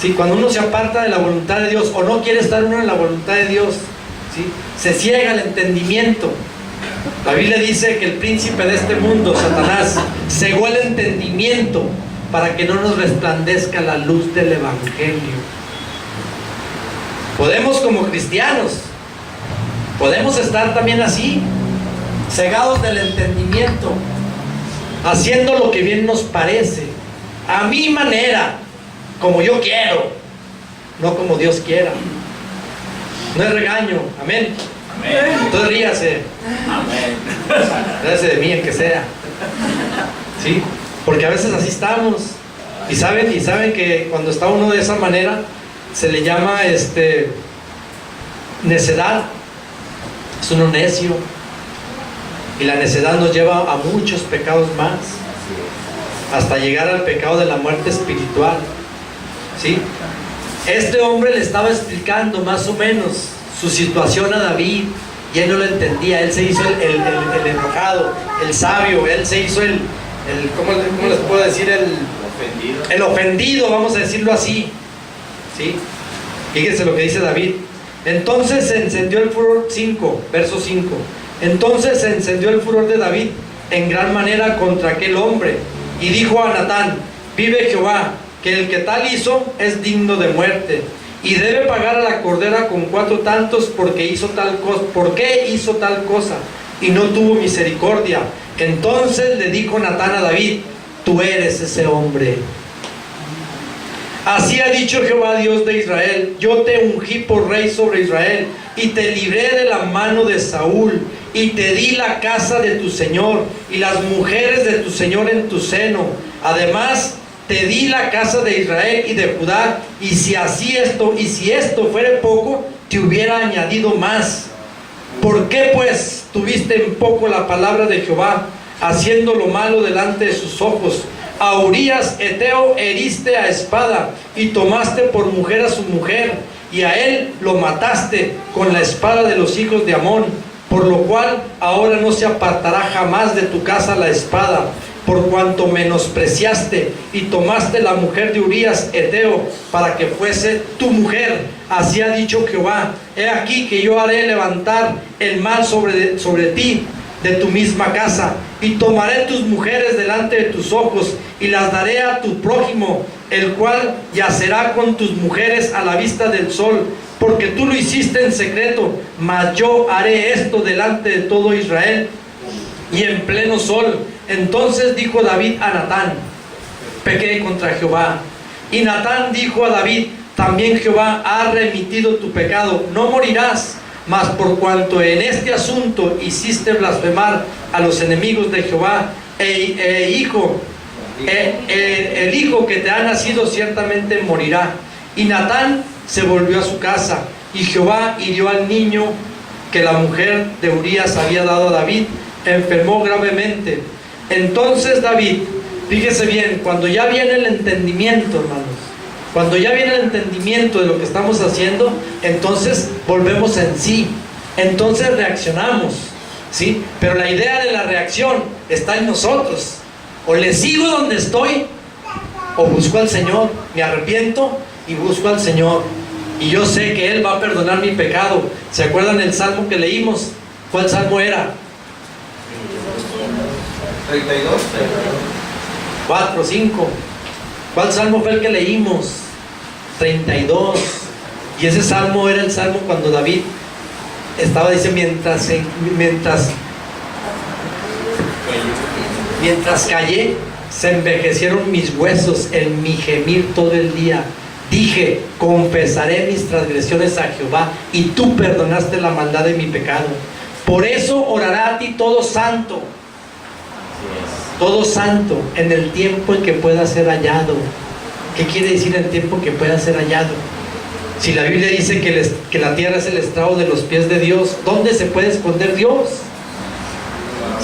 ¿sí? Cuando uno se aparta de la voluntad de Dios, o no quiere estar uno en la voluntad de Dios, ¿sí? Se ciega el entendimiento. La Biblia dice que el príncipe de este mundo, Satanás, cegó el entendimiento para que no nos resplandezca la luz del evangelio. Podemos, como cristianos, podemos estar también así, cegados del entendimiento, haciendo lo que bien nos parece, a mi manera, como yo quiero, no como Dios quiera. No es regaño, amén. Amén. Entonces ríase. Amén. Ríase de mí, el que sea. ¿Sí? Porque a veces así estamos. Y saben que cuando está uno de esa manera, se le llama necedad. Es uno necio. Y la necedad nos lleva a muchos pecados más, hasta llegar al pecado de la muerte espiritual, ¿sí? Este hombre le estaba explicando más o menos su situación a David y él no lo entendía. Él se hizo el enojado, el sabio, él se hizo ¿cómo les puedo decir? El ofendido, vamos a decirlo así, ¿sí? Fíjense lo que dice David. Entonces se encendió el furor, verso 5. Entonces se encendió el furor de David en gran manera contra aquel hombre y dijo a Natán: vive Jehová, que el que tal hizo es digno de muerte, y debe pagar a la cordera con 4 tantos porque hizo tal cosa. ¿Por qué hizo tal cosa? Y no tuvo misericordia. Entonces le dijo Natán a David: tú eres ese hombre. Así ha dicho Jehová Dios de Israel: yo te ungí por rey sobre Israel, y te libré de la mano de Saúl, y te di la casa de tu señor, y las mujeres de tu señor en tu seno. Además, te di la casa de Israel y de Judá, y si esto fuere poco, te hubiera añadido más. ¿Por qué pues tuviste en poco la palabra de Jehová, haciendo lo malo delante de sus ojos? A Urías Eteo heriste a espada, y tomaste por mujer a su mujer, y a él lo mataste con la espada de los hijos de Amón, por lo cual ahora no se apartará jamás de tu casa la espada, por cuanto menospreciaste y tomaste la mujer de Urías Eteo para que fuese tu mujer. Así ha dicho Jehová: he aquí que yo haré levantar el mal sobre ti de tu misma casa, y tomaré tus mujeres delante de tus ojos, y las daré a tu prójimo, el cual yacerá con tus mujeres a la vista del sol, porque tú lo hiciste en secreto, mas yo haré esto delante de todo Israel y en pleno sol. Entonces dijo David a Natán: pequé contra Jehová. Y Natán dijo a David: también Jehová ha remitido tu pecado, no morirás. Mas por cuanto en este asunto hiciste blasfemar a los enemigos de Jehová, el hijo que te ha nacido ciertamente morirá. Y Natán se volvió a su casa, y Jehová hirió al niño que la mujer de Urías había dado a David, enfermó gravemente. Entonces David, fíjese bien, cuando ya viene el entendimiento, hermanos, cuando ya viene el entendimiento de lo que estamos haciendo, entonces volvemos en sí, entonces reaccionamos, ¿sí? Pero la idea de la reacción está en nosotros. O le sigo donde estoy, o busco al Señor, me arrepiento y busco al Señor, y yo sé que Él va a perdonar mi pecado. ¿Se acuerdan del salmo que leímos? ¿Cuál salmo era? 32. 4, 5. ¿Cuál salmo fue el que leímos? 32. Y ese salmo era el salmo cuando David estaba, dice, mientras callé, se envejecieron mis huesos en mi gemir todo el día. Dije: confesaré mis transgresiones a Jehová, y tú perdonaste la maldad de mi pecado. Por eso orará a ti todo santo, en el tiempo en que pueda ser hallado. ¿Qué quiere decir el tiempo que pueda ser hallado? Si la Biblia dice que la tierra es el estrado de los pies de Dios, ¿dónde se puede esconder Dios?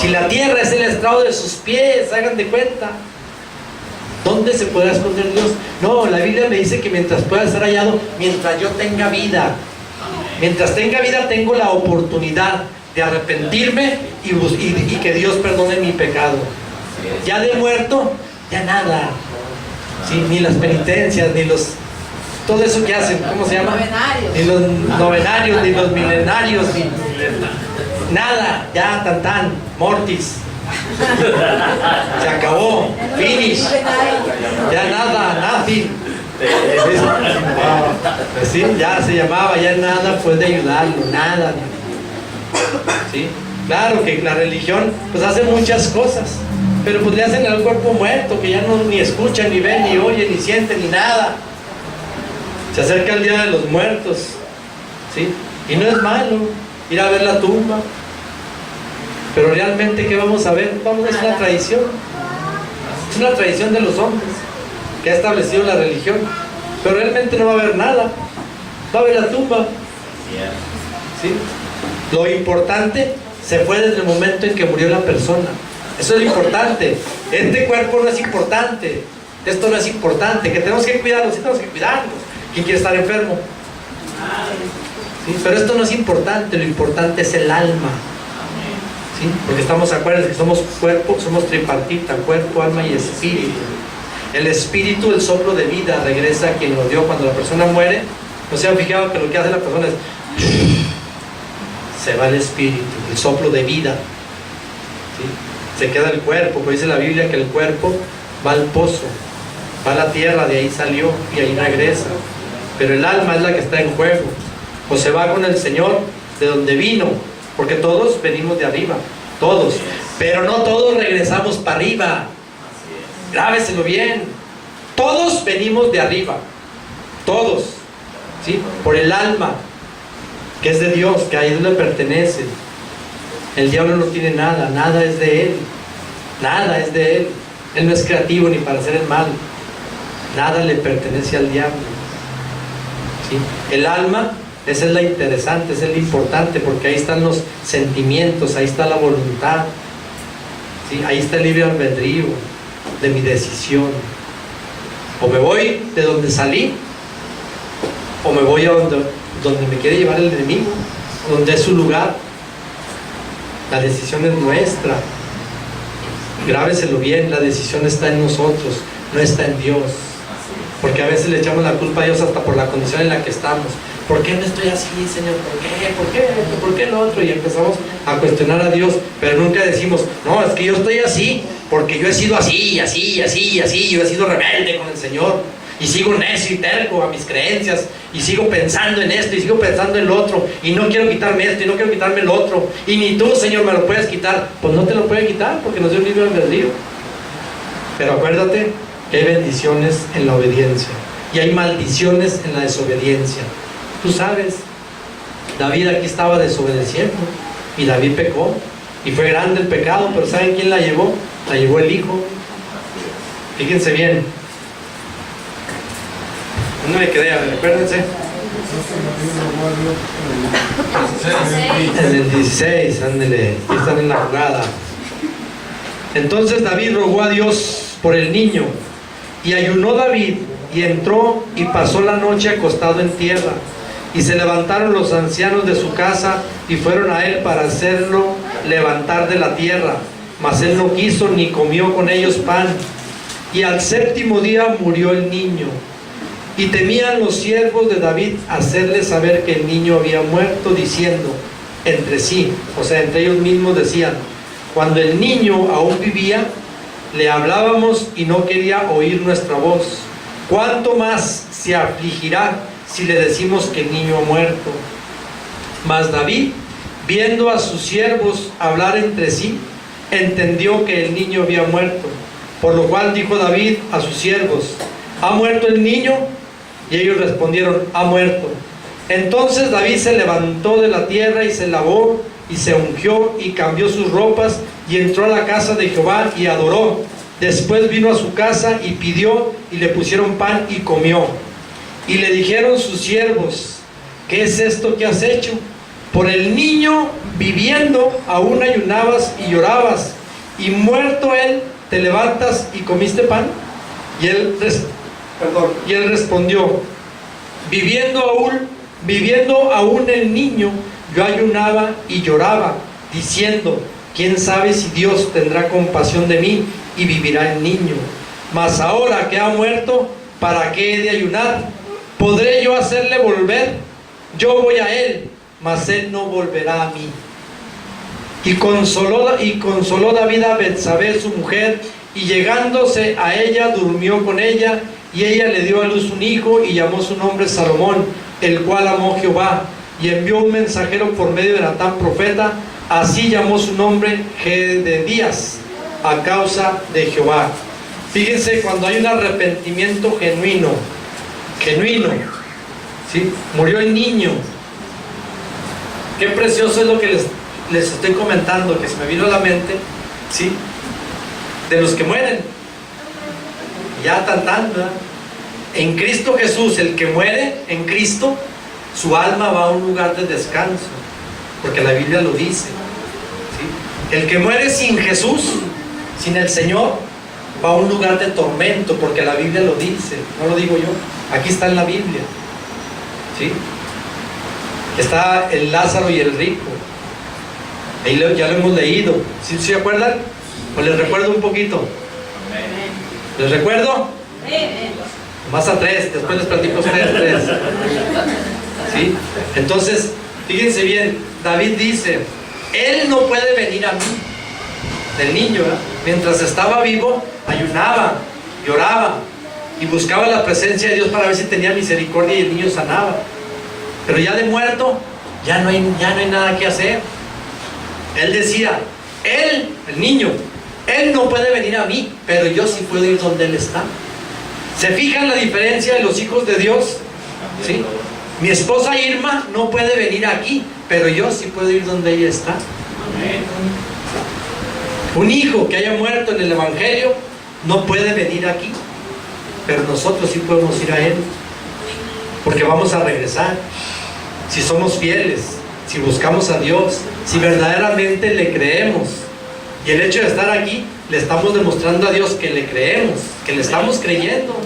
Si la tierra es el estrado de sus pies, hagan de cuenta, ¿dónde se podrá esconder Dios? No, la Biblia me dice que mientras pueda ser hallado, mientras yo tenga vida, mientras tenga vida, tengo la oportunidad de arrepentirme y que Dios perdone mi pecado. Ya de muerto, ya nada, ¿sí? Ni las penitencias, ni todo eso que hacen, ¿cómo se llama? Ni los novenarios, ni los milenarios, ni nada, ya tan, mortis. Se acabó, finish, ya nada, nothing. Sí, ya se llamaba, ya nada puede ayudarlo, nada. ¿Sí? Claro que la religión pues hace muchas cosas, pero pues le hacen al cuerpo muerto, que ya no ni escuchan, ni ven, ni oyen, ni sienten, ni nada. Se acerca el día de los muertos, ¿sí? Y no es malo ir a ver la tumba, pero realmente ¿qué vamos a ver? Es una tradición, es una tradición de los hombres que ha establecido la religión, pero realmente no va a haber nada, va a haber la tumba, ¿sí? Lo importante se fue desde el momento en que murió la persona. Eso es lo importante. Este cuerpo no es importante, esto no es importante. Que tenemos que cuidarnos, sí tenemos que cuidarnos, ¿Quién quiere estar enfermo? ¿Sí? Pero esto no es importante, lo importante es el alma. ¿Sí? Porque estamos, acuérdense que somos cuerpo, somos tripartita, cuerpo, alma y espíritu. El espíritu, el soplo de vida, regresa a quien lo dio. Cuando la persona muere, no se han fijado que lo que hace la persona es se va el espíritu, el soplo de vida. ¿Sí? Se queda el cuerpo, pues dice la Biblia que el cuerpo va al pozo, va a la tierra, de ahí salió y ahí regresa. Pero el alma es la que está en juego. O se va con el Señor de donde vino, porque todos venimos de arriba, todos. Pero no todos regresamos para arriba. Grábeselo bien. Todos venimos de arriba, todos, ¿sí? Por el alma, que es de Dios, que a Él le pertenece. El diablo no tiene nada, nada es de Él, nada es de Él. Él no es creativo ni para hacer el mal. Nada le pertenece al diablo. ¿Sí? El alma, esa es la interesante, esa es la importante, porque ahí están los sentimientos, ahí está la voluntad. ¿Sí? Ahí está el libre albedrío de mi decisión. O me voy de donde salí, o me voy a donde me quiere llevar el enemigo, donde es su lugar. La decisión es nuestra. Grábeselo bien, la decisión está en nosotros, no está en Dios. Porque a veces le echamos la culpa a Dios hasta por la condición en la que estamos. ¿Por qué no estoy así, Señor? ¿Por qué? ¿Por qué esto? ¿Por qué lo otro? Y empezamos a cuestionar a Dios, pero nunca decimos, no, es que yo estoy así porque yo he sido así, así, así, así. Yo he sido rebelde con el Señor y sigo necio y terco a mis creencias y sigo pensando en esto y sigo pensando en lo otro y no quiero quitarme esto y no quiero quitarme lo otro y ni tú, Señor, me lo puedes quitar. Pues no te lo puede quitar porque nos dio un libre albedrío. Pero acuérdate que hay bendiciones en la obediencia y hay maldiciones en la desobediencia. Tú sabes, David aquí estaba desobedeciendo y David pecó y fue grande el pecado, pero ¿saben quién la llevó? La llevó el Hijo. Fíjense bien. No me quedé, acuérdense. En el 16, ándele, están en la jugada. Entonces David rogó a Dios por el niño, y ayunó David, y entró y pasó la noche acostado en tierra. Y se levantaron los ancianos de su casa y fueron a él para hacerlo levantar de la tierra. Mas él no quiso ni comió con ellos pan. Y al séptimo día murió el niño. Y temían los siervos de David hacerle saber que el niño había muerto, diciendo entre sí, o sea, entre ellos mismos decían, cuando el niño aún vivía, le hablábamos y no quería oír nuestra voz. ¿Cuánto más se afligirá si le decimos que el niño ha muerto? Mas David, viendo a sus siervos hablar entre sí, entendió que el niño había muerto. Por lo cual dijo David a sus siervos, ¿ha muerto el niño? Y ellos respondieron, ha muerto. Entonces David se levantó de la tierra y se lavó y se ungió y cambió sus ropas y entró a la casa de Jehová y adoró. Después vino a su casa y pidió y le pusieron pan y comió. Y le dijeron sus siervos, ¿qué es esto que has hecho? Por el niño viviendo aún ayunabas y llorabas, y muerto él te levantas y comiste pan. Y él respondió, viviendo aún el niño, yo ayunaba y lloraba, diciendo, quién sabe si Dios tendrá compasión de mí y vivirá el niño. Mas ahora que ha muerto, ¿para qué he de ayunar? ¿Podré yo hacerle volver? Yo voy a él, mas él no volverá a mí. Y consoló David a Betsabé su mujer, y llegándose a ella durmió con ella, y ella le dio a luz un hijo y llamó su nombre Salomón, el cual amó Jehová, y envió un mensajero por medio de Natán profeta, así llamó su nombre Gededías, a causa de Jehová. Fíjense, cuando hay un arrepentimiento genuino, ¿sí? Murió el niño. Qué precioso es lo que les estoy comentando, que se me vino a la mente, ¿sí? De los que mueren. Ya ¿verdad? En Cristo Jesús, el que muere en Cristo, su alma va a un lugar de descanso, porque la Biblia lo dice, ¿sí? El que muere sin Jesús, sin el Señor, va a un lugar de tormento, porque la Biblia lo dice, no lo digo yo, aquí está en la Biblia. ¿sí? Está el Lázaro y el rico. Ahí ya lo hemos leído. ¿Sí se acuerdan? ¿O les recuerdo un poquito? ¿Les recuerdo? Más a tres, después les platico a ustedes tres. ¿Sí? Entonces, fíjense bien, David dice, él no puede venir a mí, del niño, ¿verdad? Mientras estaba vivo, ayunaba, lloraba y buscaba la presencia de Dios para ver si tenía misericordia y el niño sanaba. Pero ya de muerto, ya no hay nada que hacer. Él decía, él, el niño, él no puede venir a mí, pero yo sí puedo ir donde él está. ¿Se fijan la diferencia de los hijos de Dios? ¿Sí? Mi esposa Irma no puede venir aquí, pero yo sí puedo ir donde ella está. Un hijo que haya muerto en el Evangelio no puede venir aquí, pero nosotros sí podemos ir a él, porque vamos a regresar. Si somos fieles, si buscamos a Dios, si verdaderamente le creemos. Y el hecho de estar aquí, le estamos demostrando a Dios que le creemos, que le estamos creyendo,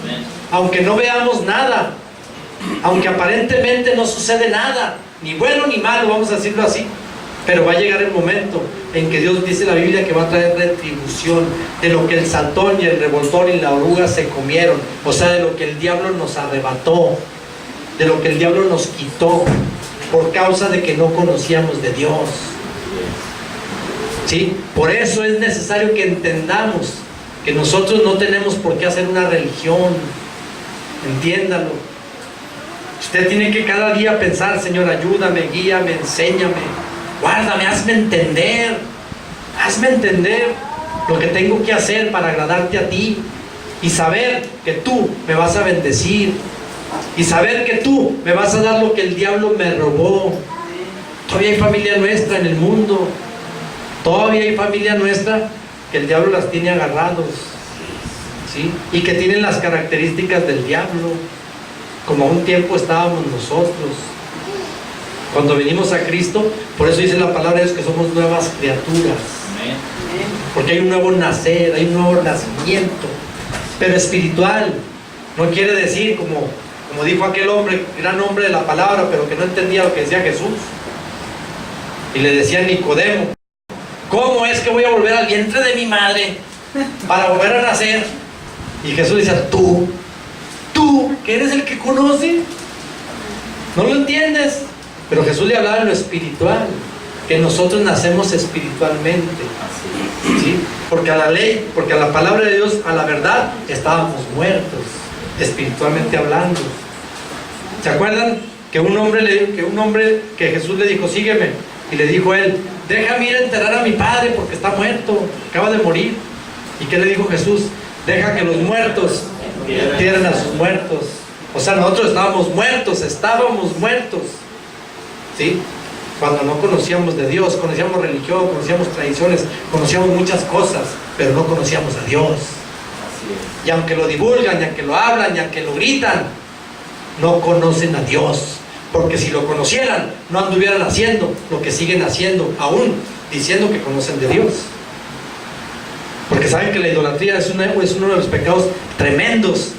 aunque no veamos nada, aunque aparentemente no sucede nada, ni bueno ni malo, vamos a decirlo así. Pero va a llegar el momento en que Dios dice en la Biblia que va a traer retribución de lo que el saltón y el revoltón y la oruga se comieron, o sea, de lo que el diablo nos arrebató, de lo que el diablo nos quitó por causa de que no conocíamos de Dios. ¿Sí? Por eso es necesario que entendamos que nosotros no tenemos por qué hacer una religión. Entiéndalo. Usted tiene que cada día pensar, Señor, ayúdame, guíame, enséñame, guárdame, hazme entender lo que tengo que hacer para agradarte a ti, y saber que tú me vas a bendecir, y saber que tú me vas a dar lo que el diablo me robó. Todavía hay familia nuestra en el mundo, todavía hay familia nuestra que el diablo las tiene agarrados, ¿sí? Y que tienen las características del diablo, como a un tiempo estábamos nosotros cuando venimos a Cristo. Por eso dice la palabra de Dios que somos nuevas criaturas, porque hay un nuevo nacer, hay un nuevo nacimiento, pero espiritual. No quiere decir como dijo aquel hombre, gran hombre de la palabra, pero que no entendía lo que decía Jesús, y le decía a Nicodemo, ¿cómo es que voy a volver al vientre de mi madre para volver a nacer? Y Jesús decía, tú que eres el que conoce, no lo entiendes. Pero Jesús le hablaba de lo espiritual, que nosotros nacemos espiritualmente, ¿sí? Porque a la ley, porque a la palabra de Dios, a la verdad, estábamos muertos, espiritualmente hablando. ¿Se acuerdan que que Jesús le dijo, sígueme? Y le dijo él, déjame ir a enterrar a mi padre porque está muerto, acaba de morir. ¿Y qué le dijo Jesús? Deja que los muertos entierren a sus muertos. O sea, nosotros estábamos muertos, ¿sí? Cuando no conocíamos de Dios, conocíamos religión, conocíamos tradiciones, conocíamos muchas cosas, pero no conocíamos a Dios. Y aunque lo divulgan, y aunque lo hablan, y aunque lo gritan, no conocen a Dios. Porque si lo conocieran, no anduvieran haciendo lo que siguen haciendo, aún diciendo que conocen de Dios. Porque saben que la idolatría es uno de los pecados tremendos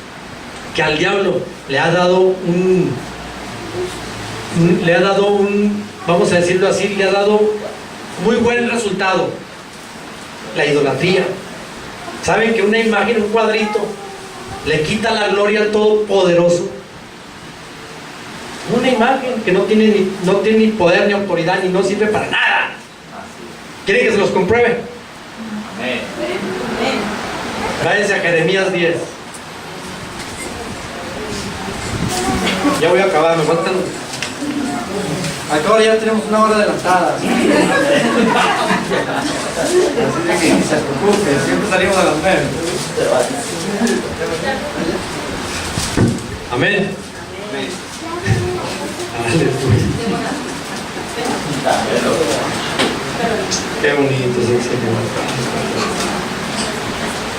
que al diablo le ha dado vamos a decirlo así, le ha dado muy buen resultado: la idolatría. ¿Saben que una imagen, un cuadrito, le quita la gloria al Todopoderoso? Una imagen que no tiene ni poder ni autoridad, ni no sirve para nada. ¿Quieren que se los compruebe? Váyanse a Jeremías 10. Ya voy a acabar, me faltan. Acá ahora ya tenemos una hora adelantada. Así que ni se preocupe, siempre salimos a las 9. Amén. Qué bonito es el Señor.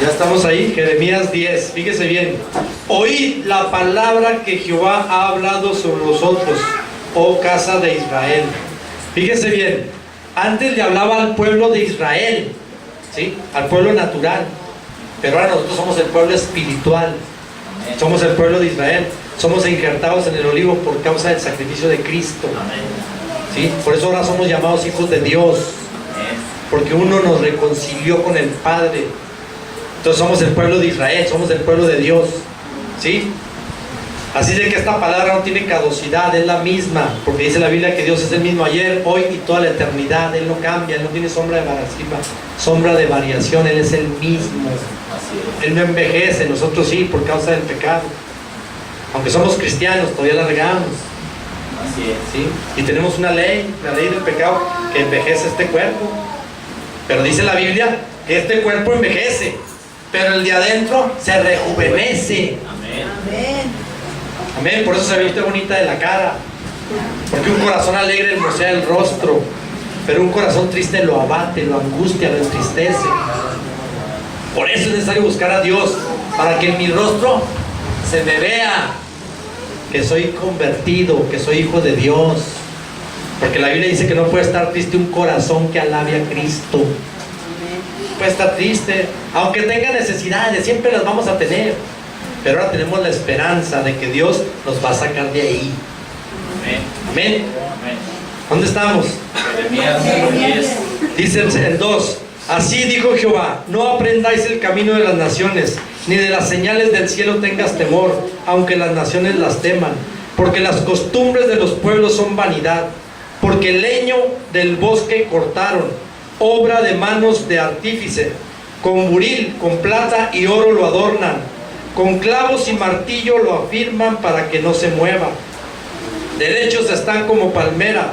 Ya estamos ahí, Jeremías 10. Fíjese bien. Oíd la palabra que Jehová ha hablado sobre vosotros, oh casa de Israel. Fíjese bien. Antes le hablaba al pueblo de Israel, ¿sí? Al pueblo natural. Pero ahora nosotros somos el pueblo espiritual. Somos el pueblo de Israel. Somos injertados en el olivo por causa del sacrificio de Cristo. Amén. ¿Sí? Por eso ahora somos llamados hijos de Dios. Amén. Porque uno nos reconcilió con el Padre. Entonces somos el pueblo de Israel, somos el pueblo de Dios. ¿Sí? Así de que esta palabra no tiene caducidad, es la misma. Porque dice la Biblia que Dios es el mismo ayer, hoy y toda la eternidad. Él no cambia, Él no tiene sombra de variación, Él es el mismo. Así es. Él no envejece, nosotros sí, por causa del pecado. Aunque somos cristianos, todavía la regamos. Así es. ¿Sí? Y tenemos una ley, la ley del pecado, que envejece este cuerpo. Pero dice la Biblia que este cuerpo envejece, pero el de adentro se rejuvenece. Amén. Amén. Por eso se ve usted bonita de la cara. Porque un corazón alegre hermosea el rostro, pero un corazón triste lo abate, lo angustia, lo entristece. Por eso es necesario buscar a Dios, para que en mi rostro se me vea que soy convertido, que soy hijo de Dios. Porque la Biblia dice que no puede estar triste un corazón que alabe a Cristo. Puede estar triste, aunque tenga necesidades, siempre las vamos a tener. Pero ahora tenemos la esperanza de que Dios nos va a sacar de ahí. Amén. Amén. Amén. ¿Dónde estamos? Jeremías 10. Dice el 2. Así dijo Jehová: no aprendáis el camino de las naciones, ni de las señales del cielo tengas temor, aunque las naciones las teman. Porque las costumbres de los pueblos son vanidad. Porque el leño del bosque cortaron, obra de manos de artífice. Con buril, con plata y oro lo adornan. Con clavos y martillo lo afirman para que no se mueva. Derechos están como palmera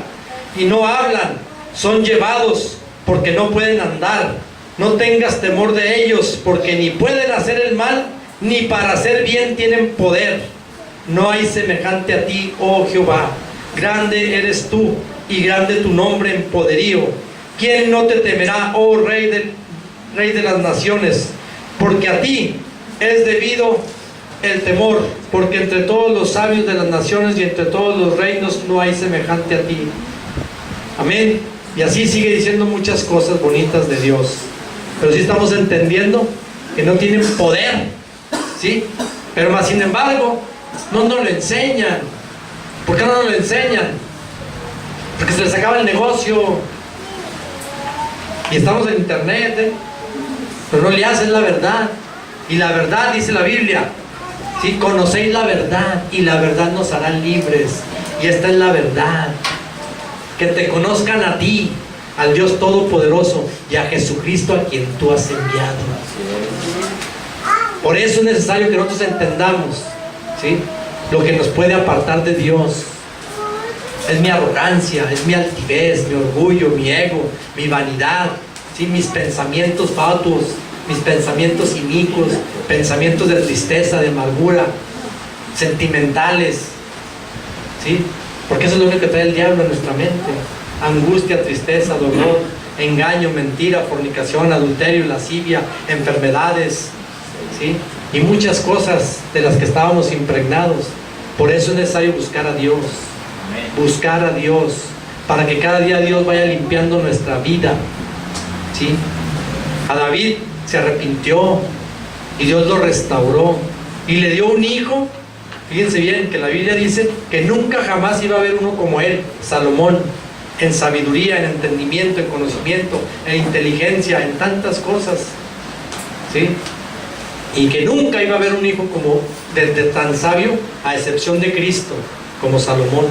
y no hablan, son llevados porque no pueden andar. No tengas temor de ellos, porque ni pueden hacer el mal, ni para hacer bien tienen poder. No hay semejante a ti, oh Jehová. Grande eres tú, y grande tu nombre en poderío. ¿Quién no te temerá, oh Rey de las naciones? Porque a ti es debido el temor, porque entre todos los sabios de las naciones y entre todos los reinos no hay semejante a ti. Amén. Y así sigue diciendo muchas cosas bonitas de Dios. Pero sí estamos entendiendo que no tienen poder, ¿sí? Pero más sin embargo, no nos lo enseñan. ¿Por qué no nos lo enseñan? Porque se les acaba el negocio. Y estamos en internet, ¿eh? Pero no le hacen la verdad. Y la verdad, dice la Biblia, ¿sí? Conocéis la verdad y la verdad nos hará libres. Y esta es la verdad. Que te conozcan a ti, al Dios Todopoderoso, y a Jesucristo a quien tú has enviado. Por eso es necesario que nosotros entendamos, ¿sí? Lo que nos puede apartar de Dios. Es mi arrogancia, es mi altivez, mi orgullo, mi ego, mi vanidad, ¿sí? Mis pensamientos fatuos, mis pensamientos inicuos, pensamientos de tristeza, de amargura, sentimentales, ¿sí? Porque eso es lo único que trae el diablo a nuestra mente: angustia, tristeza, dolor, engaño, mentira, fornicación, adulterio, lascivia, enfermedades, ¿sí? Y muchas cosas de las que estábamos impregnados. Por eso es necesario buscar a Dios. Buscar a Dios, para que cada día Dios vaya limpiando nuestra vida, ¿sí? A David se arrepintió y Dios lo restauró y le dio un hijo. Fíjense bien que la Biblia dice que nunca jamás iba a haber uno como él, Salomón, en sabiduría, en entendimiento, en conocimiento, en inteligencia, en tantas cosas, ¿sí? Y que nunca iba a haber un hijo como de tan sabio, a excepción de Cristo, como Salomón.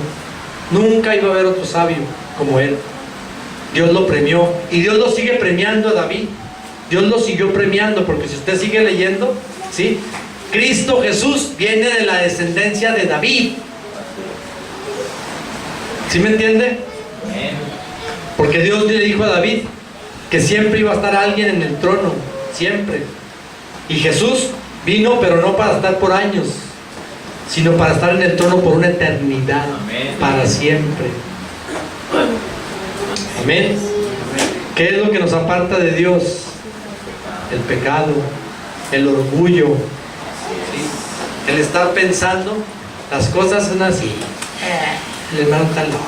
Nunca iba a haber otro sabio como él. Dios lo premió y Dios lo sigue premiando a David. Dios lo siguió premiando, porque si usted sigue leyendo, ¿sí? Cristo Jesús viene de la descendencia de David. ¿Sí me entiende? Porque Dios le dijo a David que siempre iba a estar alguien en el trono, siempre. Y Jesús vino, pero no para estar por años, sino para estar en el trono por una eternidad. Amén. Para siempre. Amén. ¿Qué es lo que nos aparta de Dios? El pecado, el orgullo, ¿sí? El estar pensando las cosas son así. El hermano está loco.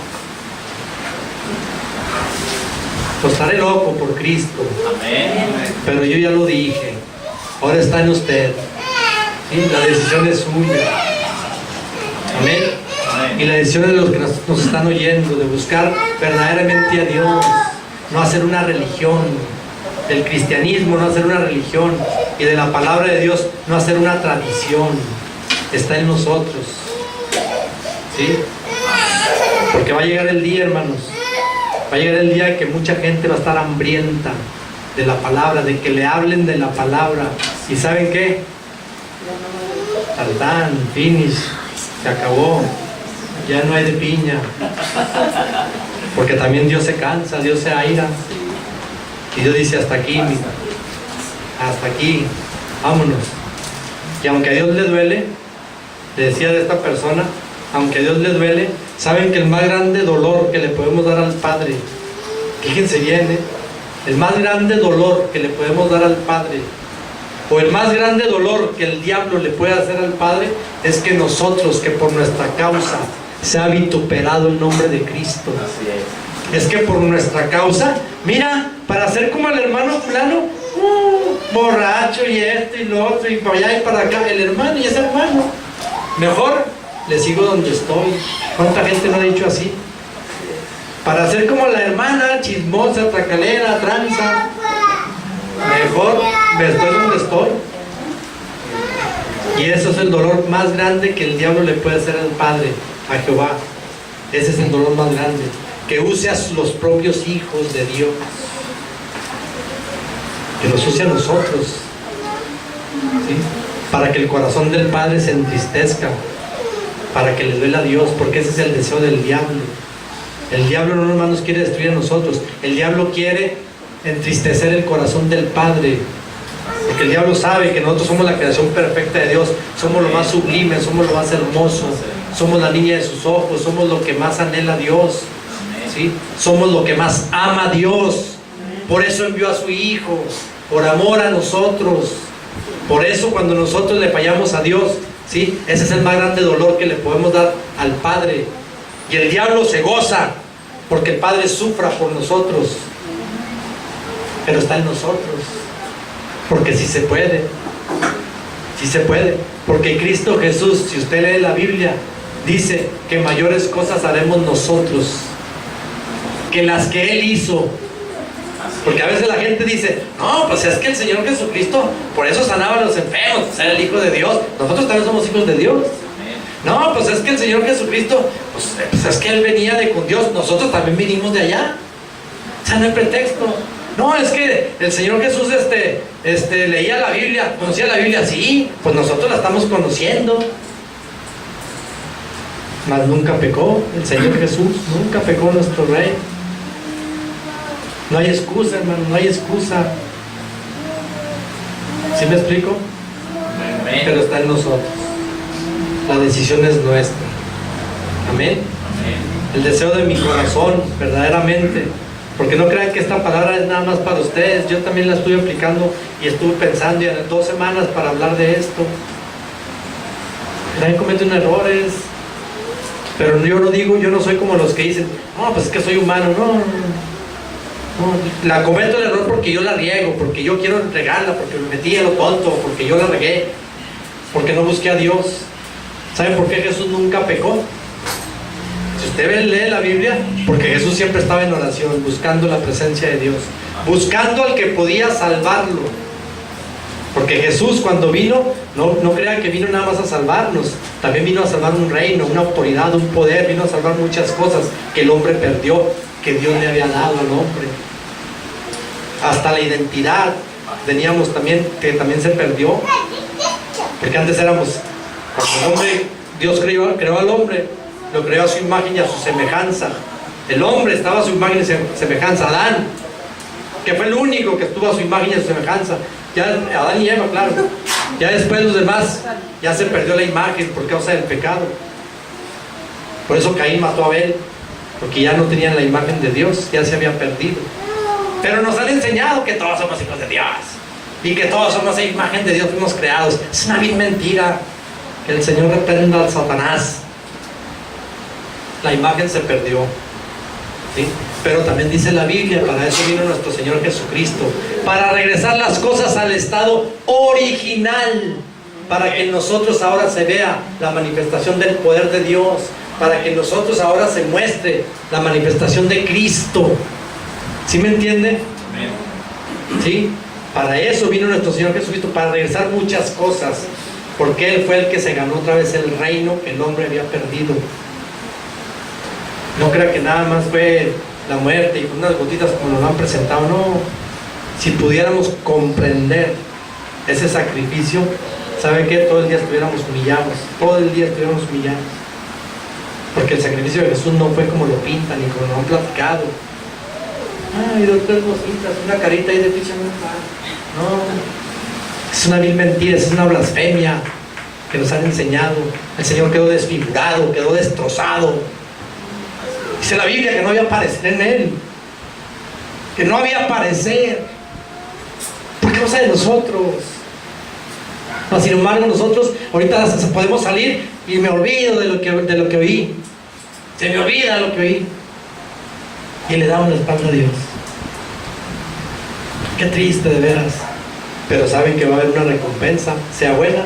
Pues estaré loco por Cristo. Amén. Pero yo ya lo dije. Ahora está en usted, ¿sí? La decisión es suya. Y la decisión de los que nos están oyendo, de buscar verdaderamente a Dios, no hacer una religión, del cristianismo no hacer una religión, y de la palabra de Dios no hacer una tradición, está en nosotros, ¿sí? Porque va a llegar el día, hermanos, va a llegar el día que mucha gente va a estar hambrienta de la palabra, de que le hablen de la palabra, y ¿saben qué? Tartán, finish, se acabó, ya no hay de piña, porque también Dios se cansa, Dios se aira, y Dios dice: hasta aquí, mija, hasta aquí, vámonos. Y aunque a Dios le duele, le decía de esta persona, aunque a Dios le duele, saben que el más grande dolor que le podemos dar al Padre, fíjense bien, el más grande dolor que le podemos dar al Padre, o el más grande dolor que el diablo le puede hacer al Padre, es que nosotros, que por nuestra causa se ha vituperado el nombre de Cristo. Así es. Es que por nuestra causa, mira, para ser como el hermano fulano, borracho y esto y lo otro, y para allá y para acá, el hermano y ese hermano, mejor le sigo donde estoy. ¿Cuánta gente lo ha dicho así? Para ser como la hermana, chismosa, tracalera, tranza, mejor me estoy donde estoy. Y eso es el dolor más grande que el diablo le puede hacer al Padre, a Jehová. Ese es el dolor más grande, que use a los propios hijos de Dios, que los use a nosotros, ¿sí? Para que el corazón del Padre se entristezca, para que le duela a Dios, porque ese es el deseo del diablo. El diablo no nomás nos quiere destruir a nosotros, el diablo quiere entristecer el corazón del Padre, porque el diablo sabe que nosotros somos la creación perfecta de Dios, somos lo más sublime, somos lo más hermoso, somos la niña de sus ojos, somos lo que más anhela Dios, ¿sí? Somos lo que más ama a Dios. Por eso envió a su Hijo, por amor a nosotros. Por eso cuando nosotros le fallamos a Dios, ¿sí? Ese es el más grande dolor que le podemos dar al Padre. Y el diablo se goza porque el Padre sufra por nosotros, pero está en nosotros, porque sí se puede, sí se puede, porque Cristo Jesús, si usted lee la Biblia, dice que mayores cosas haremos nosotros que las que Él hizo. Porque a veces la gente dice: no, pues es que el Señor Jesucristo por eso sanaba a los enfermos, pues era el Hijo de Dios. Nosotros también somos hijos de Dios. No, pues es que el Señor Jesucristo, pues es que Él venía de con Dios, nosotros también vinimos de allá. O sea, no hay pretexto. No, es que el Señor Jesús leía la Biblia, conocía la Biblia, sí, pues nosotros la estamos conociendo. Mas nunca pecó el Señor Jesús, nunca pecó nuestro Rey. No hay excusa, hermano, no hay excusa. ¿Sí me explico? Amén. Pero está en nosotros. La decisión es nuestra. Amén. Amén. El deseo de mi corazón, verdaderamente. Porque no crean que esta palabra es nada más para ustedes. Yo también la estuve aplicando y estuve pensando y en 2 semanas para hablar de esto. Nadie comete errores. Pero yo no digo, yo no soy como los que dicen: no, pues es que soy humano. No. La cometo el error porque yo la riego, porque yo quiero regarla, porque me metí a lo tonto, porque yo la regué, porque no busqué a Dios. ¿Saben por qué Jesús nunca pecó? Si usted lee la Biblia, porque Jesús siempre estaba en oración, buscando la presencia de Dios, buscando al que podía salvarlo. Porque Jesús, cuando vino, no crean que vino nada más a salvarnos, también vino a salvar un reino, una autoridad, un poder, vino a salvar muchas cosas que el hombre perdió, que Dios le había dado al hombre. Hasta la identidad teníamos también, que también se perdió, porque antes éramos, cuando el hombre, Dios creó al hombre, lo creó a su imagen y a su semejanza. El hombre estaba a su imagen y semejanza. Adán, que fue el único que estuvo a su imagen y a su semejanza. Ya Adán y Eva, claro. Ya después los demás, ya se perdió la imagen por causa del pecado. Por eso Caín mató a Abel, porque ya no tenían la imagen de Dios, ya se había perdido. Pero nos han enseñado que todos somos hijos de Dios y que todos somos a imagen de Dios, fuimos creados. Es una vil mentira. Que el Señor reprenda al Satanás. La imagen se perdió, ¿sí? Pero también dice la Biblia, para eso vino nuestro Señor Jesucristo, para regresar las cosas al estado original, para que en nosotros ahora se vea la manifestación del poder de Dios, para que en nosotros ahora se muestre la manifestación de Cristo. ¿Sí me entiende? ¿Sí? Para eso vino nuestro Señor Jesucristo, para regresar muchas cosas, porque Él fue el que se ganó otra vez el reino que el hombre había perdido. No crea que nada más fue la muerte y con unas gotitas como nos lo han presentado. No, si pudiéramos comprender ese sacrificio, ¿sabe qué? Todo el día estuviéramos humillados, todo el día estuviéramos humillados, porque el sacrificio de Jesús no fue como lo pintan y como lo han platicado. Ay, doctor, cositas, una carita ahí de picha muy padre. No, es una vil mentira, es una blasfemia que nos han enseñado. El Señor quedó desfigurado, quedó destrozado. Dice la Biblia que no había parecer en Él, que no había parecer, por causa de nosotros. No, sin embargo, nosotros ahorita podemos salir y me olvido de lo que oí. Se me olvida lo que oí. Y le damos la espalda a Dios. Qué triste, de veras. Pero saben que va a haber una recompensa, sea buena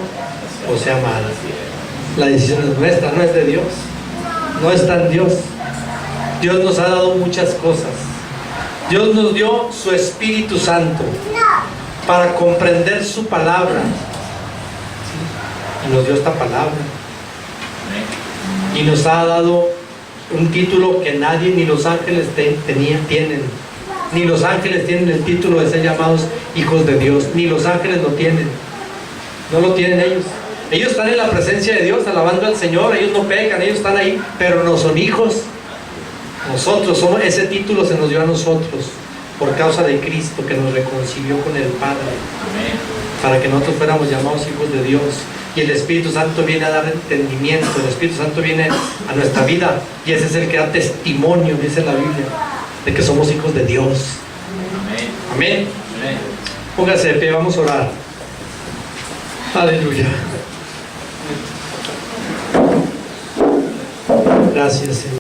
o sea mala. La decisión es nuestra, no es de Dios. No está en Dios. Dios nos ha dado muchas cosas. Dios nos dio su Espíritu Santo para comprender su palabra. Y nos dio esta palabra. Y nos ha dado un título que nadie, ni los ángeles tienen. Ni los ángeles tienen el título de ser llamados hijos de Dios. Ni los ángeles lo tienen. No lo tienen ellos. Ellos están en la presencia de Dios, alabando al Señor. Ellos no pecan, ellos están ahí, pero no son hijos. Nosotros somos, ese título se nos dio a nosotros por causa de Cristo, que nos reconcilió con el Padre. Para que nosotros fuéramos llamados hijos de Dios. Y el Espíritu Santo viene a dar entendimiento. El Espíritu Santo viene a nuestra vida, y ese es el que da testimonio, dice la Biblia, de que somos hijos de Dios. Amén. Póngase de pie, vamos a orar. Aleluya. Gracias, Señor.